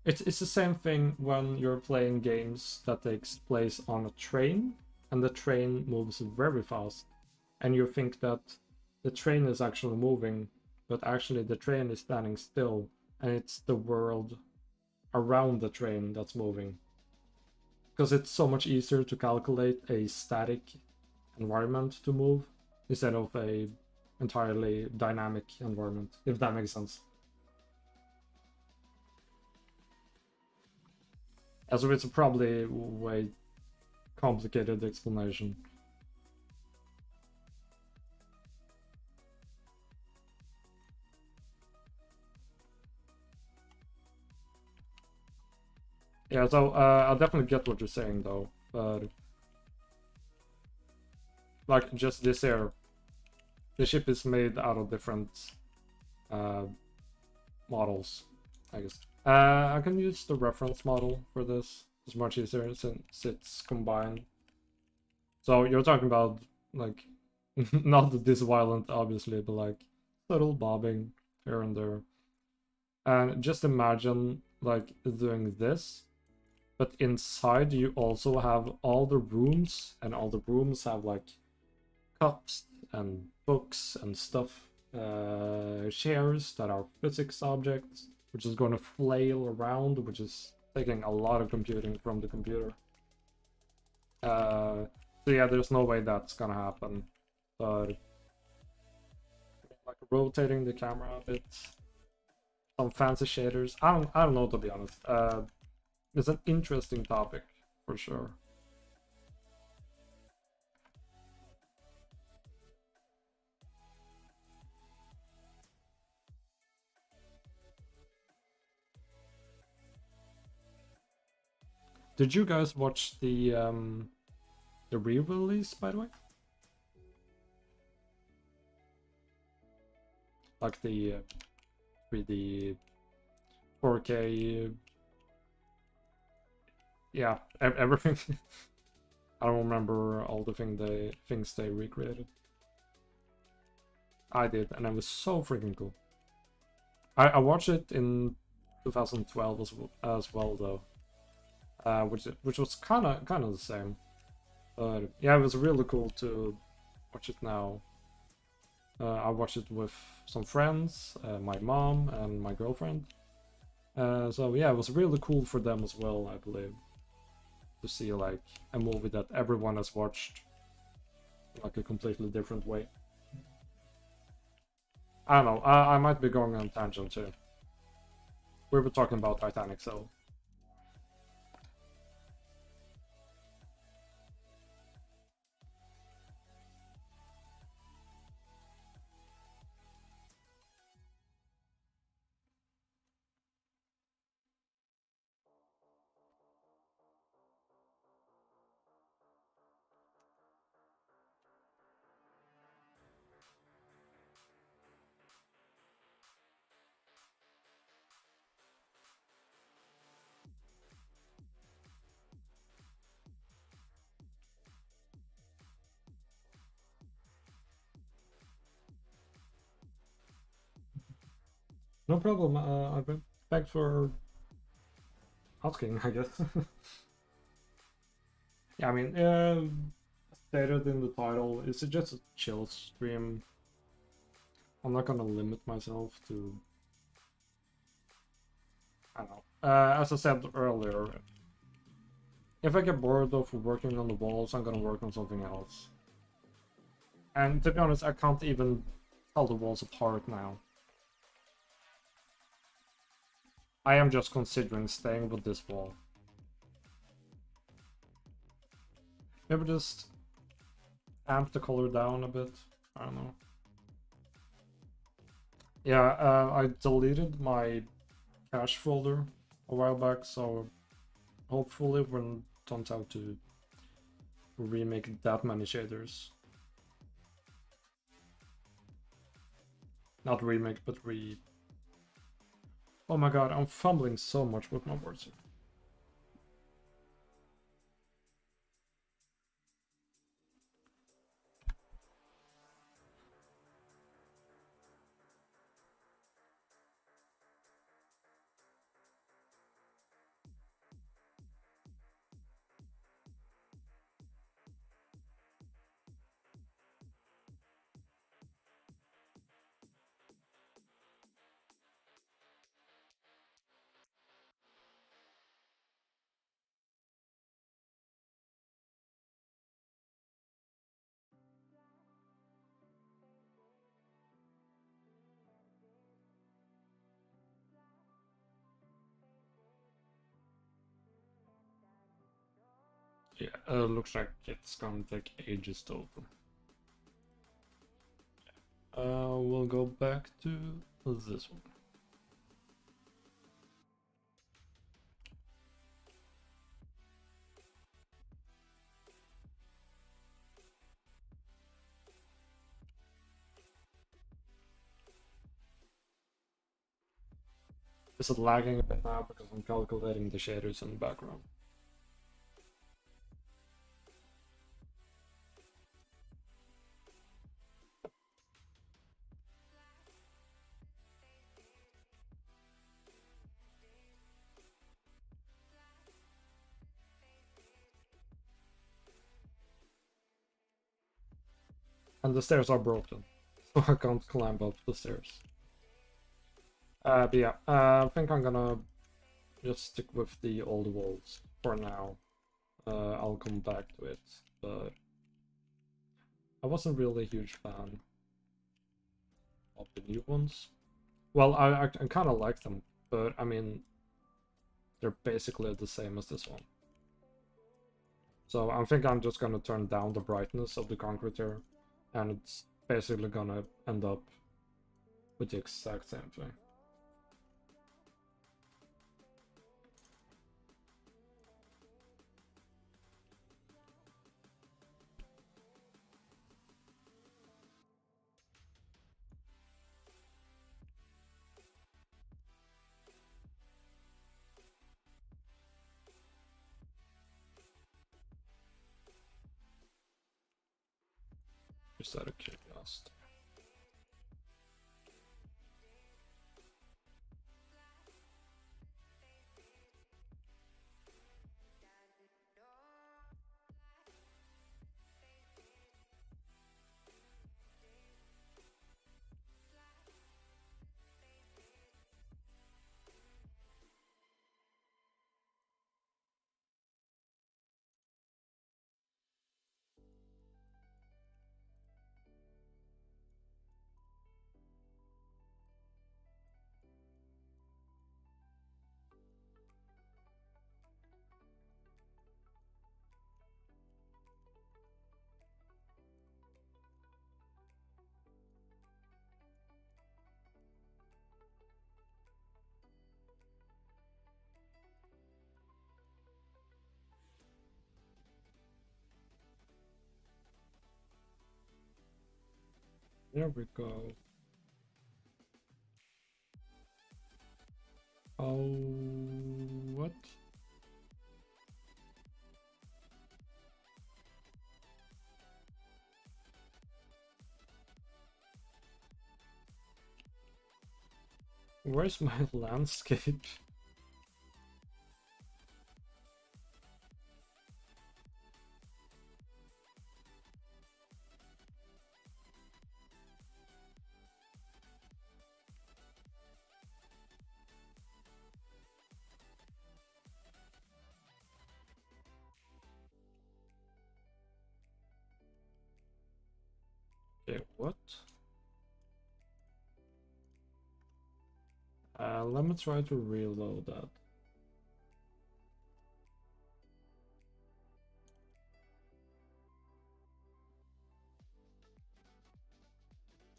It's the same thing when you're playing games that takes place on a train and the train moves very fast and you think that the train is actually moving, but actually the train is standing still and it's the world around the train that's moving. Because it's so much easier to calculate a static environment to move instead of a entirely dynamic environment, if that makes sense. As it's probably way complicated explanation. Yeah, so I definitely get what you're saying though, but like just this here, the ship is made out of different uh, models, I guess. I can use the reference model for this. It's much easier since it's combined. So you're talking about like not this violent, obviously, but like little bobbing here and there. And just imagine like doing this, but inside you also have all the rooms, and all the rooms have like cups and books and stuff, chairs that are physics objects, which is going to flail around, which is taking a lot of computing from the computer. So yeah, there's no way that's gonna happen, but like rotating the camera a bit, some fancy shaders. I don't know, to be honest. It's an interesting topic for sure. Did you guys watch the re-release, by the way? Like the 3D 4K, yeah, everything. I don't remember all the things they recreated. I did, and it was so freaking cool. I watched it in 2012 as well though, which was kind of the same. But yeah, it was really cool to watch it now. I watched it with some friends, my mom and my girlfriend. So yeah, it was really cool for them as well, I believe, to see like a movie that everyone has watched like a completely different way. I don't know. I might be going on tangent too. We were talking about Titanic, so no problem. Thanks for asking, I guess. Yeah, I mean, stated in the title, it's just a chill stream. I'm not gonna limit myself to. I don't know. As I said earlier, if I get bored of working on the walls, I'm gonna work on something else. And to be honest, I can't even tell the walls apart now. I am just considering staying with this wall. Maybe just amp the color down a bit. I don't know. Yeah, I deleted my cache folder a while back, so hopefully we don't have to remake that many shaders. Not remake, but re... Oh my god, I'm fumbling so much with my words here. Yeah, looks like it's gonna take ages to open. We'll go back to this one. Is it lagging a bit now because I'm calculating the shaders in the background? And the stairs are broken, so I can't climb up the stairs. But yeah, I think I'm gonna just stick with the old walls for now. I'll come back to it, but I wasn't really a huge fan of the new ones. Well, I kind of like them, but I mean, they're basically the same as this one. So I think I'm just gonna turn down the brightness of the concrete here, and it's basically gonna end up with the exact same thing. Just out of curiosity. There we go. Oh, what? Where's my landscape? Okay, what? Let me try to reload that.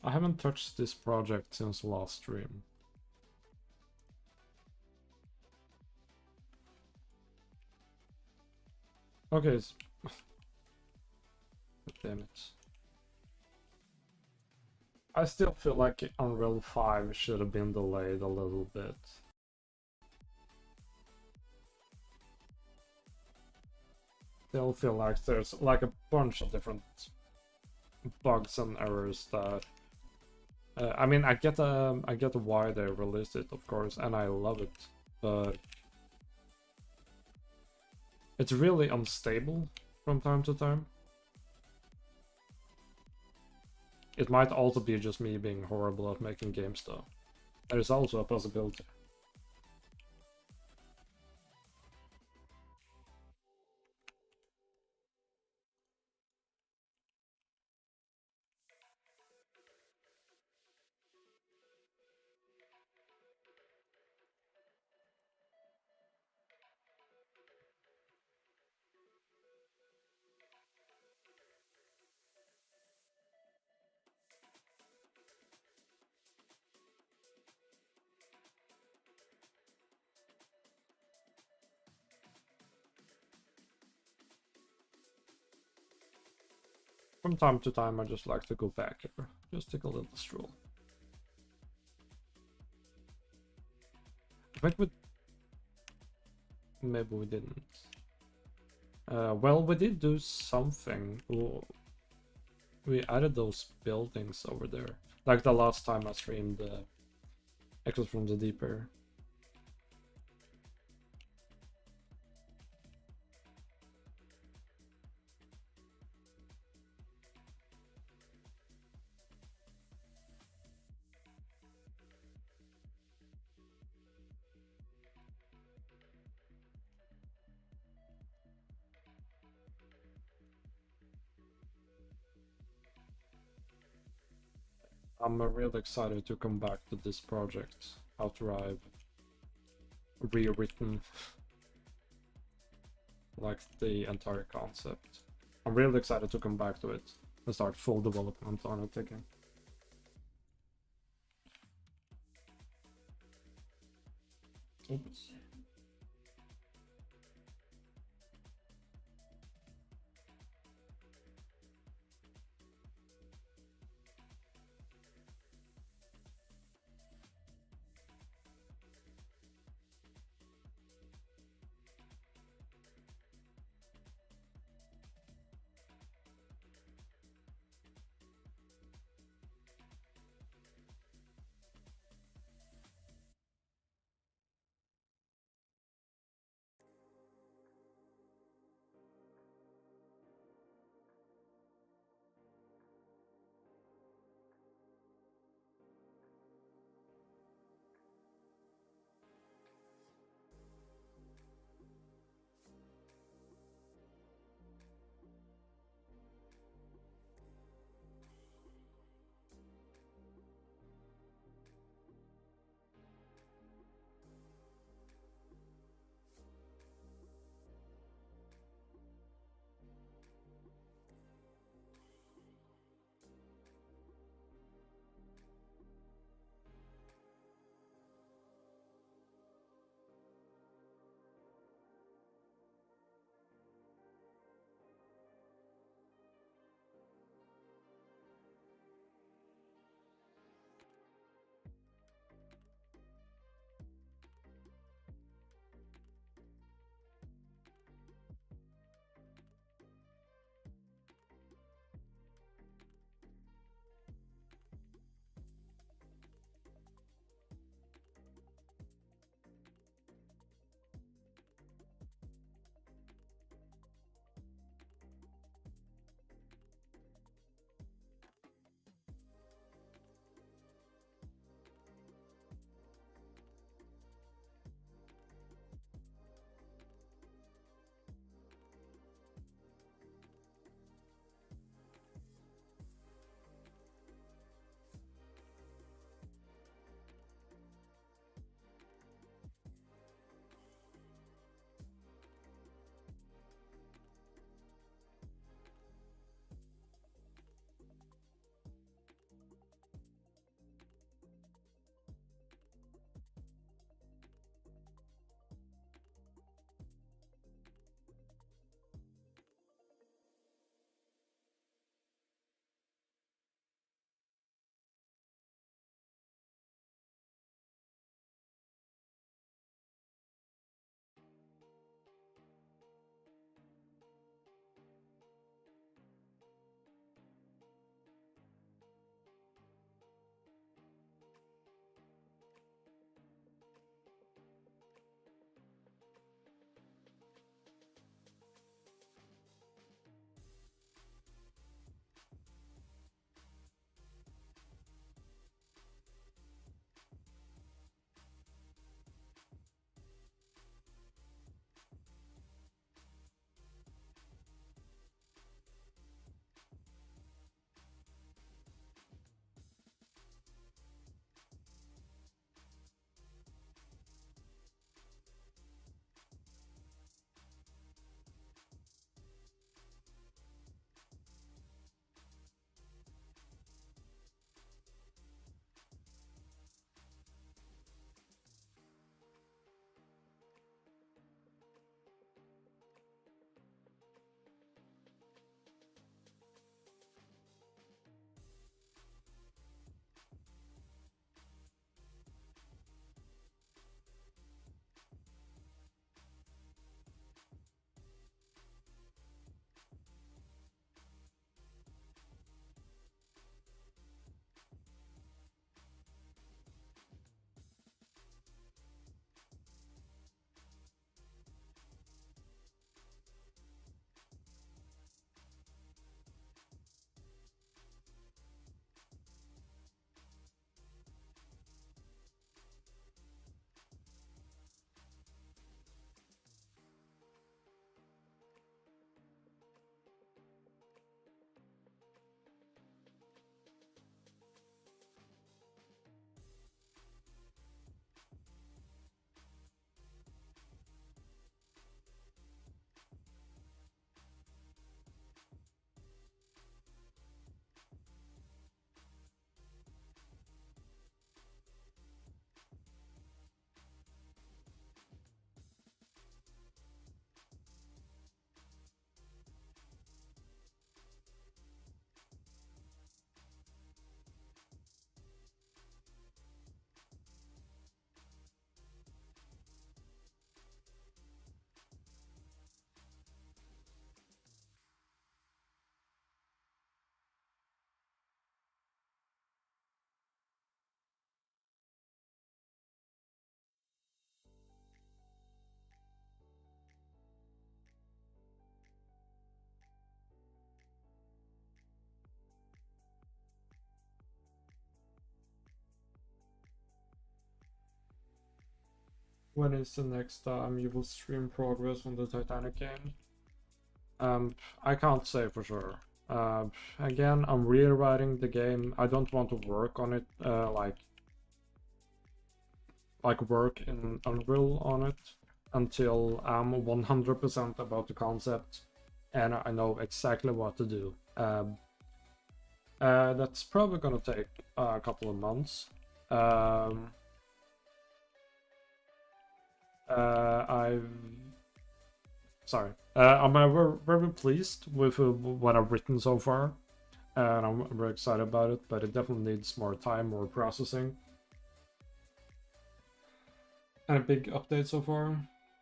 I haven't touched this project since last stream. Okay, damn it. I still feel like Unreal 5 should have been delayed a little bit. Still feel like there's like a bunch of different bugs and errors that I mean, I get why they released it, of course, and I love it, but it's really unstable from time to time. It might also be just me being horrible at making games, though. There's also a possibility. From time to time, I just like to go back here, just take a little stroll. I think maybe we didn't. Well, we did do something. Ooh, we added those buildings over there, like the last time I streamed Echoes from the Deeper. I'm really excited to come back to this project after I've rewritten like the entire concept. I'm really excited to come back to it and start full development on it again. Oops. When is the next time you will stream progress on the Titanic game? I can't say for sure. Again, I'm rewriting the game. I don't want to work on it, like work in Unreal on it until I'm 100% about the concept and I know exactly what to do. That's probably gonna take a couple of months. I'm very pleased with what I've written so far, and I'm very excited about it, but it definitely needs more time, more processing. And a big update so far.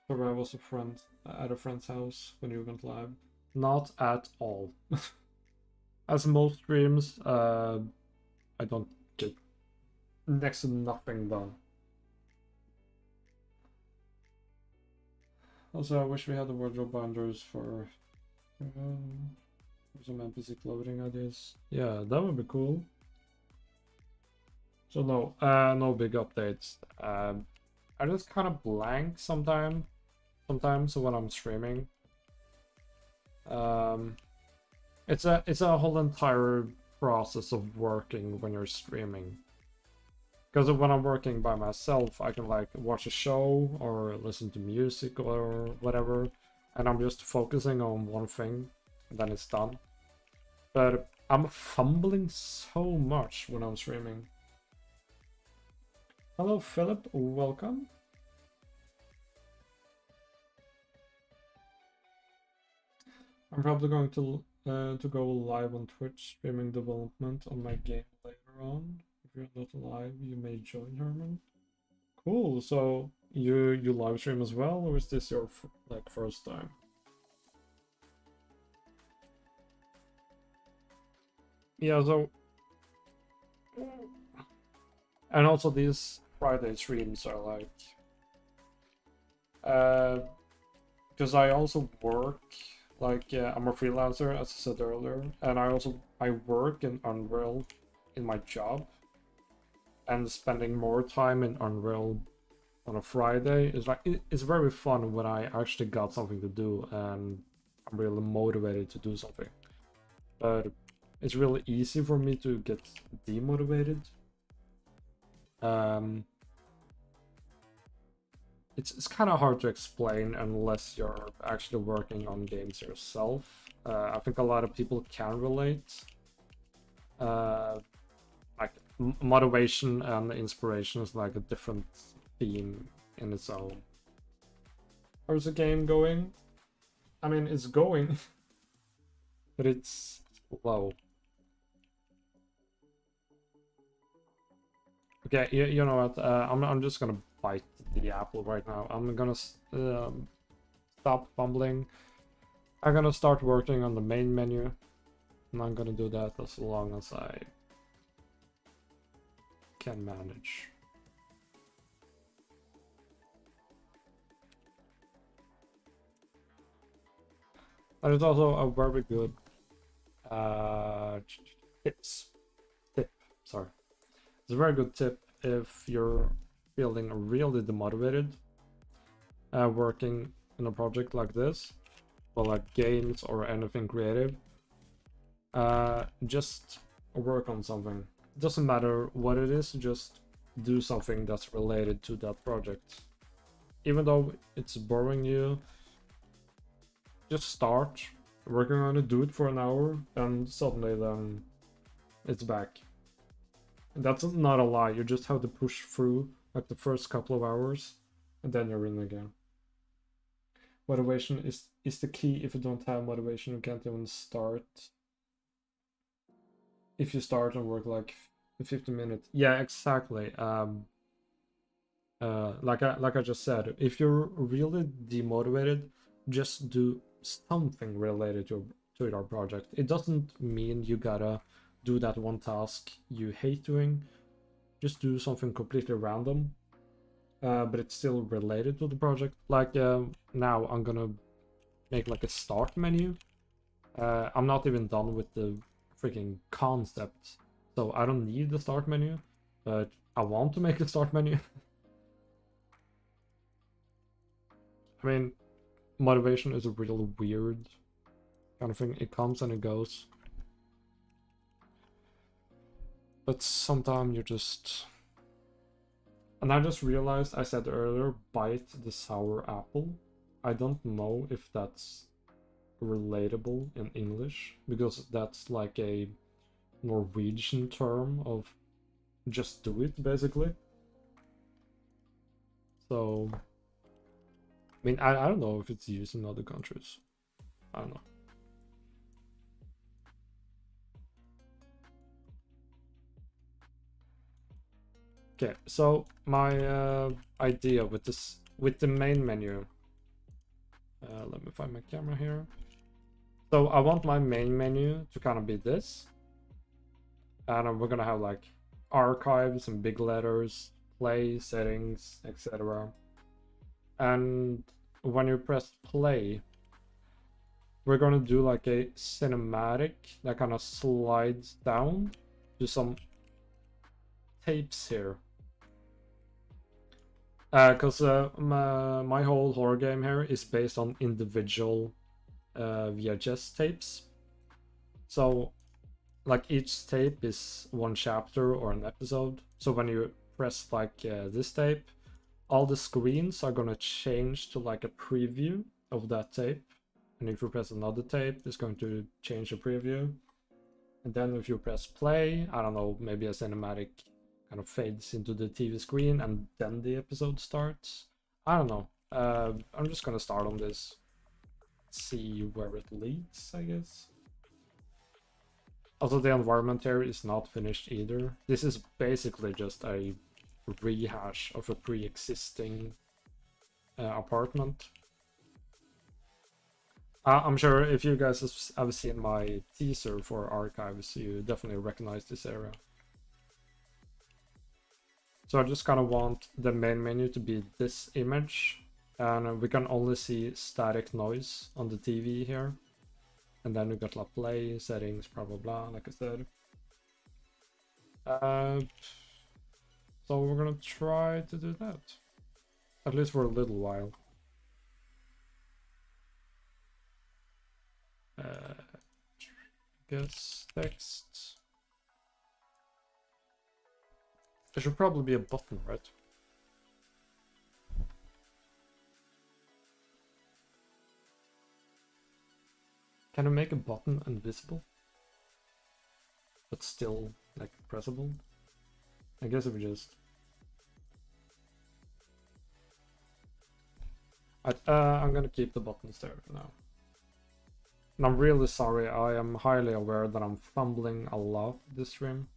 Where I was at a friend's house when you went live. Not at all. As most streams, I don't get next to nothing done. Also, I wish we had the wardrobe binders for some NPC clothing ideas. Yeah, that would be cool. So no big updates. I just kind of blank sometimes when I'm streaming. It's a whole entire process of working when you're streaming. Because when I'm working by myself, I can like watch a show or listen to music or whatever, and I'm just focusing on one thing, and then it's done. But I'm fumbling so much when I'm streaming. Hello, Philip. Welcome. I'm probably going to go live on Twitch streaming development on my game later on. If you're not live, you may join, Herman. Cool. So you live stream as well, or is this your first time? Yeah. So, and also these Friday streams are like, because I also work. Like, I'm a freelancer, as I said earlier, and I work in Unreal in my job, and spending more time in Unreal on a Friday is like it's very fun when I actually got something to do and I'm really motivated to do something. But it's really easy for me to get demotivated. It's kind of hard to explain unless you're actually working on games yourself. I think a lot of people can relate. Like motivation and inspiration is like a different theme in its own. How's the game going? I mean, it's going, but it's slow. Okay, you know what? I'm just gonna bite the apple right now. I'm gonna stop fumbling. I'm gonna start working on the main menu, and I'm gonna do that as long as I can manage. That is also a very good tip. Sorry, it's a very good tip if you're feeling really demotivated working in a project like this, or like games or anything creative. Just work on something. It doesn't matter what it is, just do something that's related to that project. Even though it's boring you, just start working on it, do it for an hour, and suddenly then it's back. And that's not a lie, you just have to push through like the first couple of hours, and then you're in again. Motivation is the key. If you don't have motivation, you can't even start. If you start and work like 50 minutes. Yeah, exactly. Like I just said, if you're really demotivated, just do something related to your project. It doesn't mean you gotta do that one task you hate doing. Just do something completely random, but it's still related to the project. Like now I'm gonna make like a start menu. I'm not even done with the freaking concept, so I don't need the start menu, but I want to make a start menu. I mean, motivation is a real weird kind of thing. It comes and it goes. But sometimes you just... And I just realized, I said earlier, bite the sour apple. I don't know if that's relatable in English, because that's like a Norwegian term of just do it, basically. So, I mean, I don't know if it's used in other countries. I don't know. Okay, so my idea with this, with the main menu. Let me find my camera here. So I want my main menu to kind of be this. And we're gonna have like archives and big letters, play, settings, etc. And when you press play, we're gonna do like a cinematic that kind of slides down to some tapes here. Because my whole horror game here is based on individual VHS tapes. So, like, each tape is one chapter or an episode. So when you press like this tape, all the screens are gonna change to like a preview of that tape. And if you press another tape, it's going to change the preview. And then if you press play, I don't know, maybe a cinematic kind of fades into the TV screen and then the episode starts. I don't know. I'm just gonna start on this, see where it leads, I guess. Also, the environment here is not finished either. This is basically just a rehash of a pre-existing apartment. I'm sure if you guys have seen my teaser for Archives, you definitely recognize this area. So I just kind of want the main menu to be this image, and we can only see static noise on the TV here. And then we got like play, settings, blah blah blah, like I said. So we're gonna try to do that, at least for a little while. Guess text. There should probably be a button, right? Can I make a button invisible? But still, like, pressable? I guess if we just... I'm gonna keep the buttons there for now. And I'm really sorry, I am highly aware that I'm fumbling a lot this stream.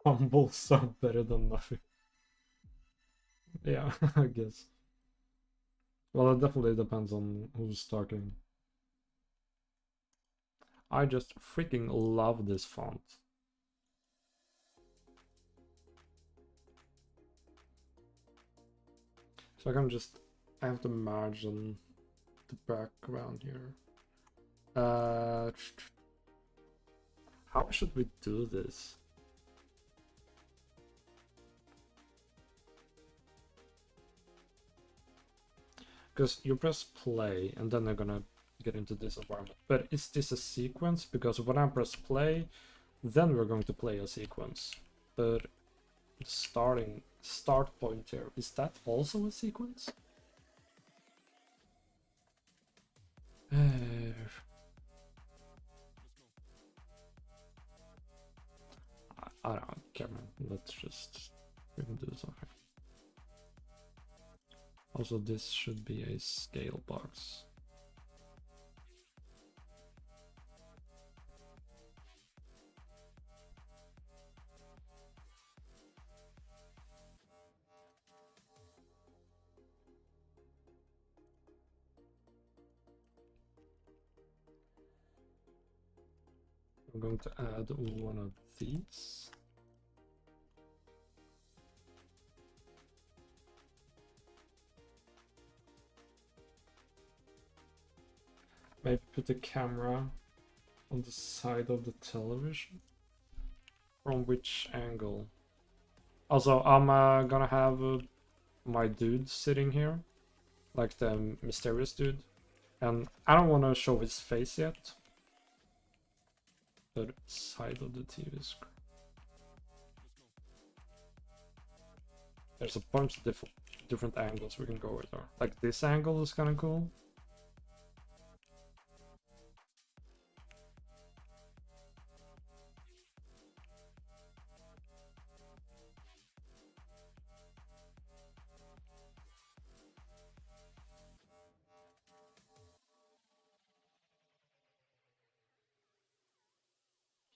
Humble sound better than nothing. Yeah, I guess. Well, it definitely depends on who's talking. I just freaking love this font. So I can just, I have to imagine the background here. How should we do this? Because you press play and then they're gonna get into this environment. But is this a sequence? Because when I press play, then we're going to play a sequence. But the start point here, is that also a sequence? I don't care, man. Let's just freaking do something. Also, this should be a scale box. I'm going to add one of these. Maybe put the camera on the side of the television. From which angle? Also, I'm gonna have my dude sitting here, like the mysterious dude, and I don't want to show his face yet. But side of the TV screen. There's a bunch of different angles we can go with there. Like this angle is kind of cool.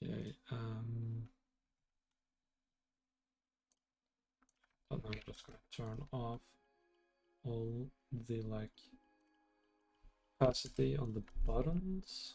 Okay, and I'm just gonna turn off all the like opacity on the buttons.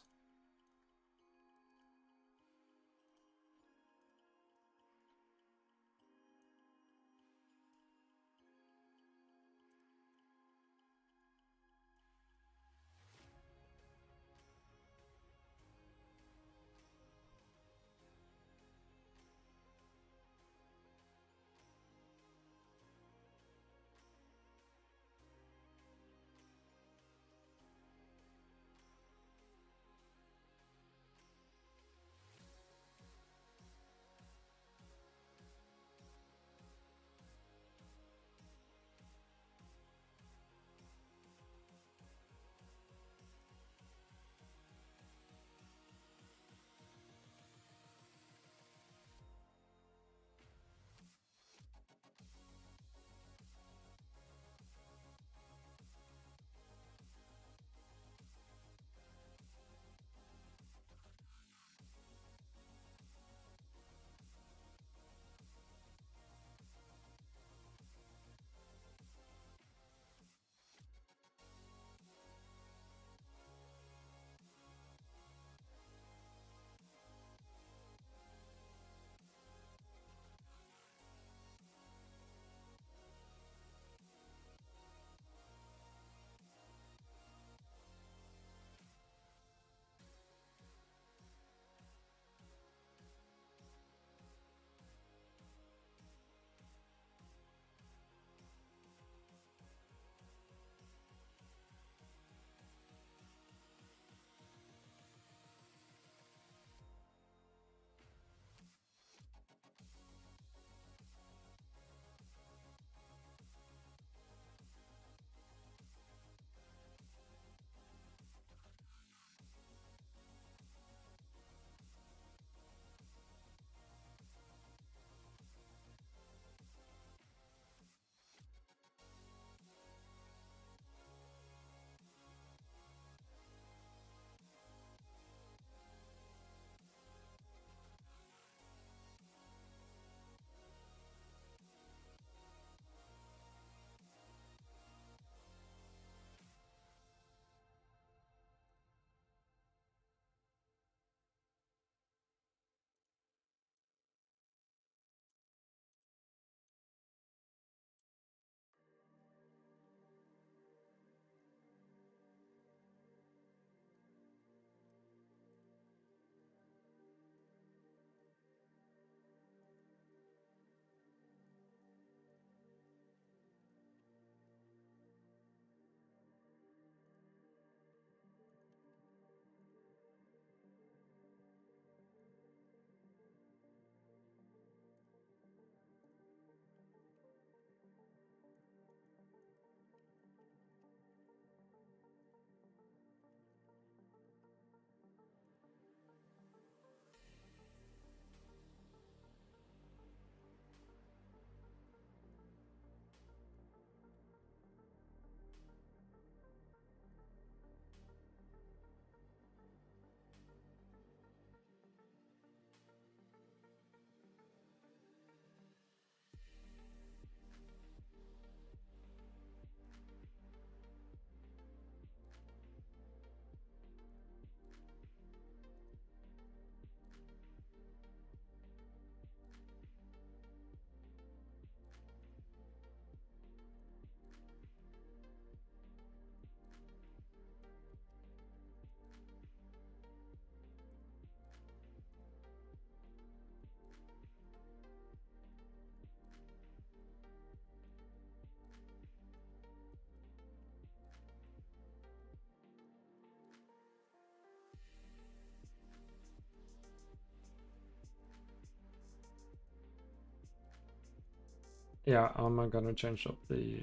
Yeah, I'm gonna change up the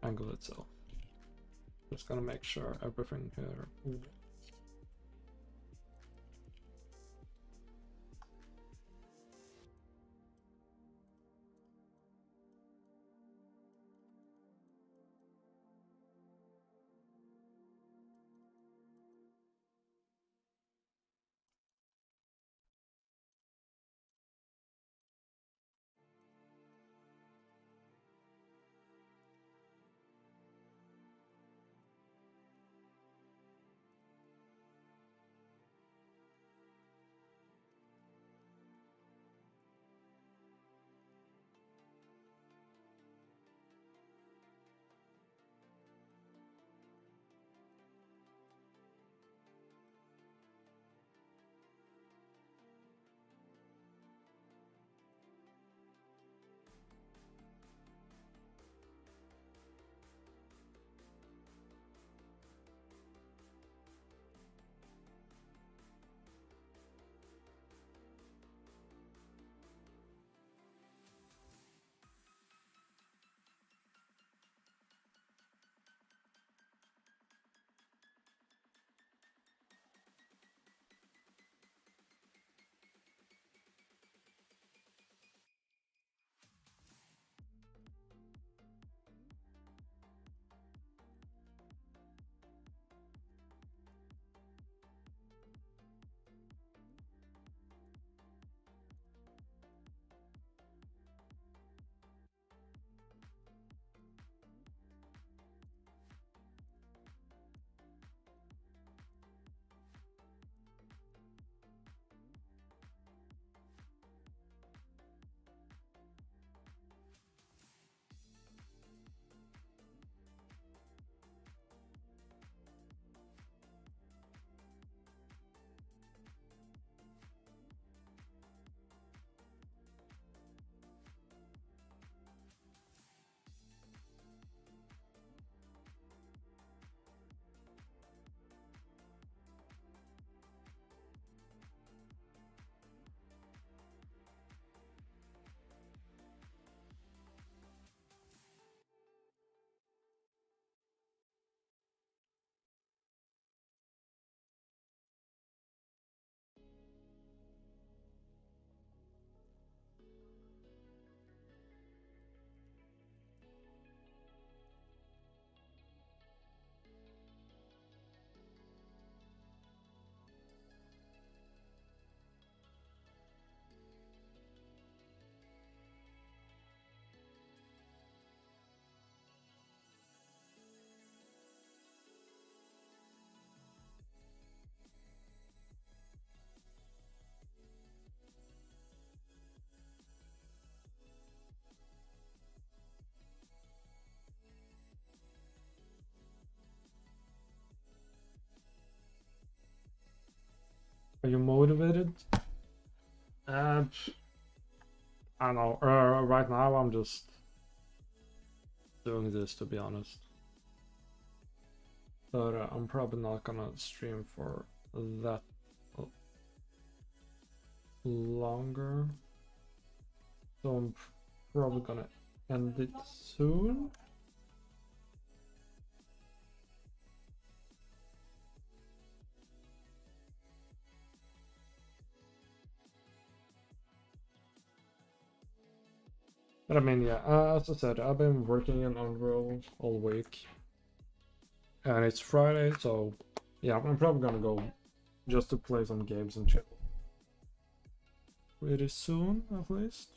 angle itself. Just gonna make sure everything here. Are you motivated? Uh, I don't know. Right now, I'm just doing this to be honest. But I'm probably not gonna stream for that longer. So I'm probably gonna end it soon. But I mean, yeah, as I said, I've been working in Unreal all week. And it's Friday, so yeah, I'm probably gonna go just to play some games and chill. Pretty soon, at least.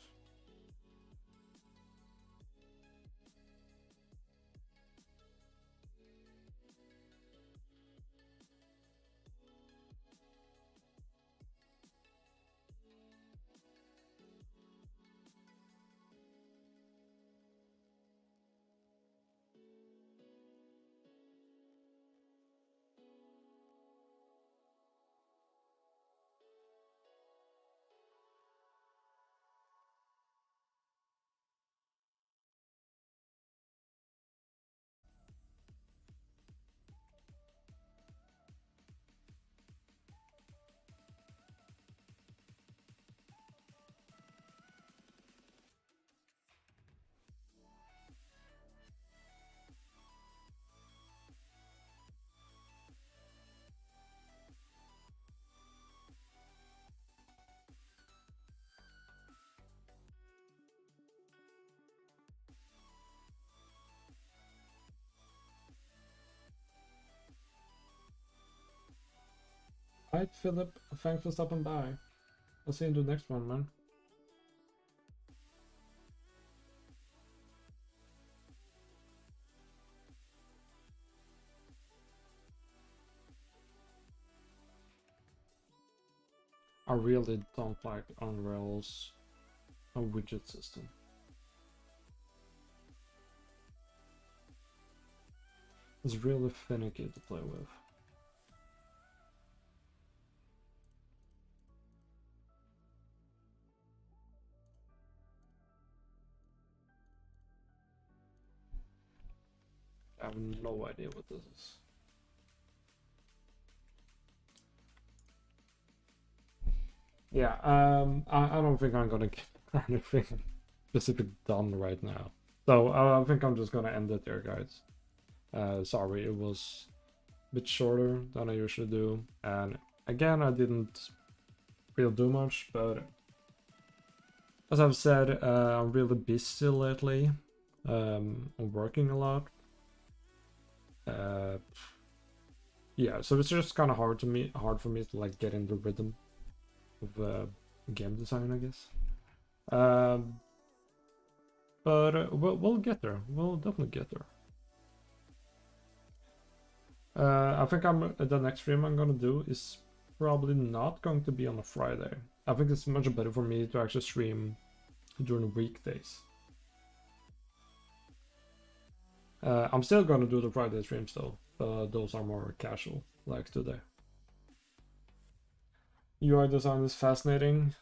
Alright, Philip, thanks for stopping by. I'll see you in the next one, man. I really don't like Unreal's widget system. It's really finicky to play with. I have no idea what this is. Yeah, I don't think I'm gonna get anything specific done right now. So I think I'm just gonna end it there, guys. Sorry, it was a bit shorter than I usually do. And again, I didn't really do much, but as I've said, I'm really busy lately. I'm working a lot. Yeah, so it's just kind of hard for me to like get in the rhythm of game design, I guess. But we'll get there. We'll definitely get there. I think the next stream I'm gonna do is probably not going to be on a Friday. I think it's much better for me to actually stream during weekdays. I'm still gonna do the Friday streams though, but those are more casual, like today. UI design is fascinating.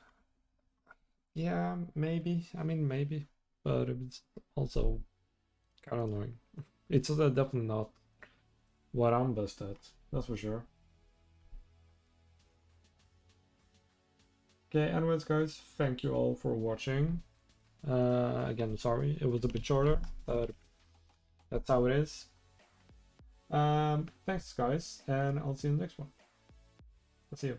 Yeah, maybe. I mean, maybe, but it's also kind of annoying. It's definitely not what I'm best at, that's for sure. Okay, anyways, guys, thank you all for watching. Again, sorry, it was a bit shorter, but that's how it is. Thanks, guys, and I'll see you in the next one. I'll see you.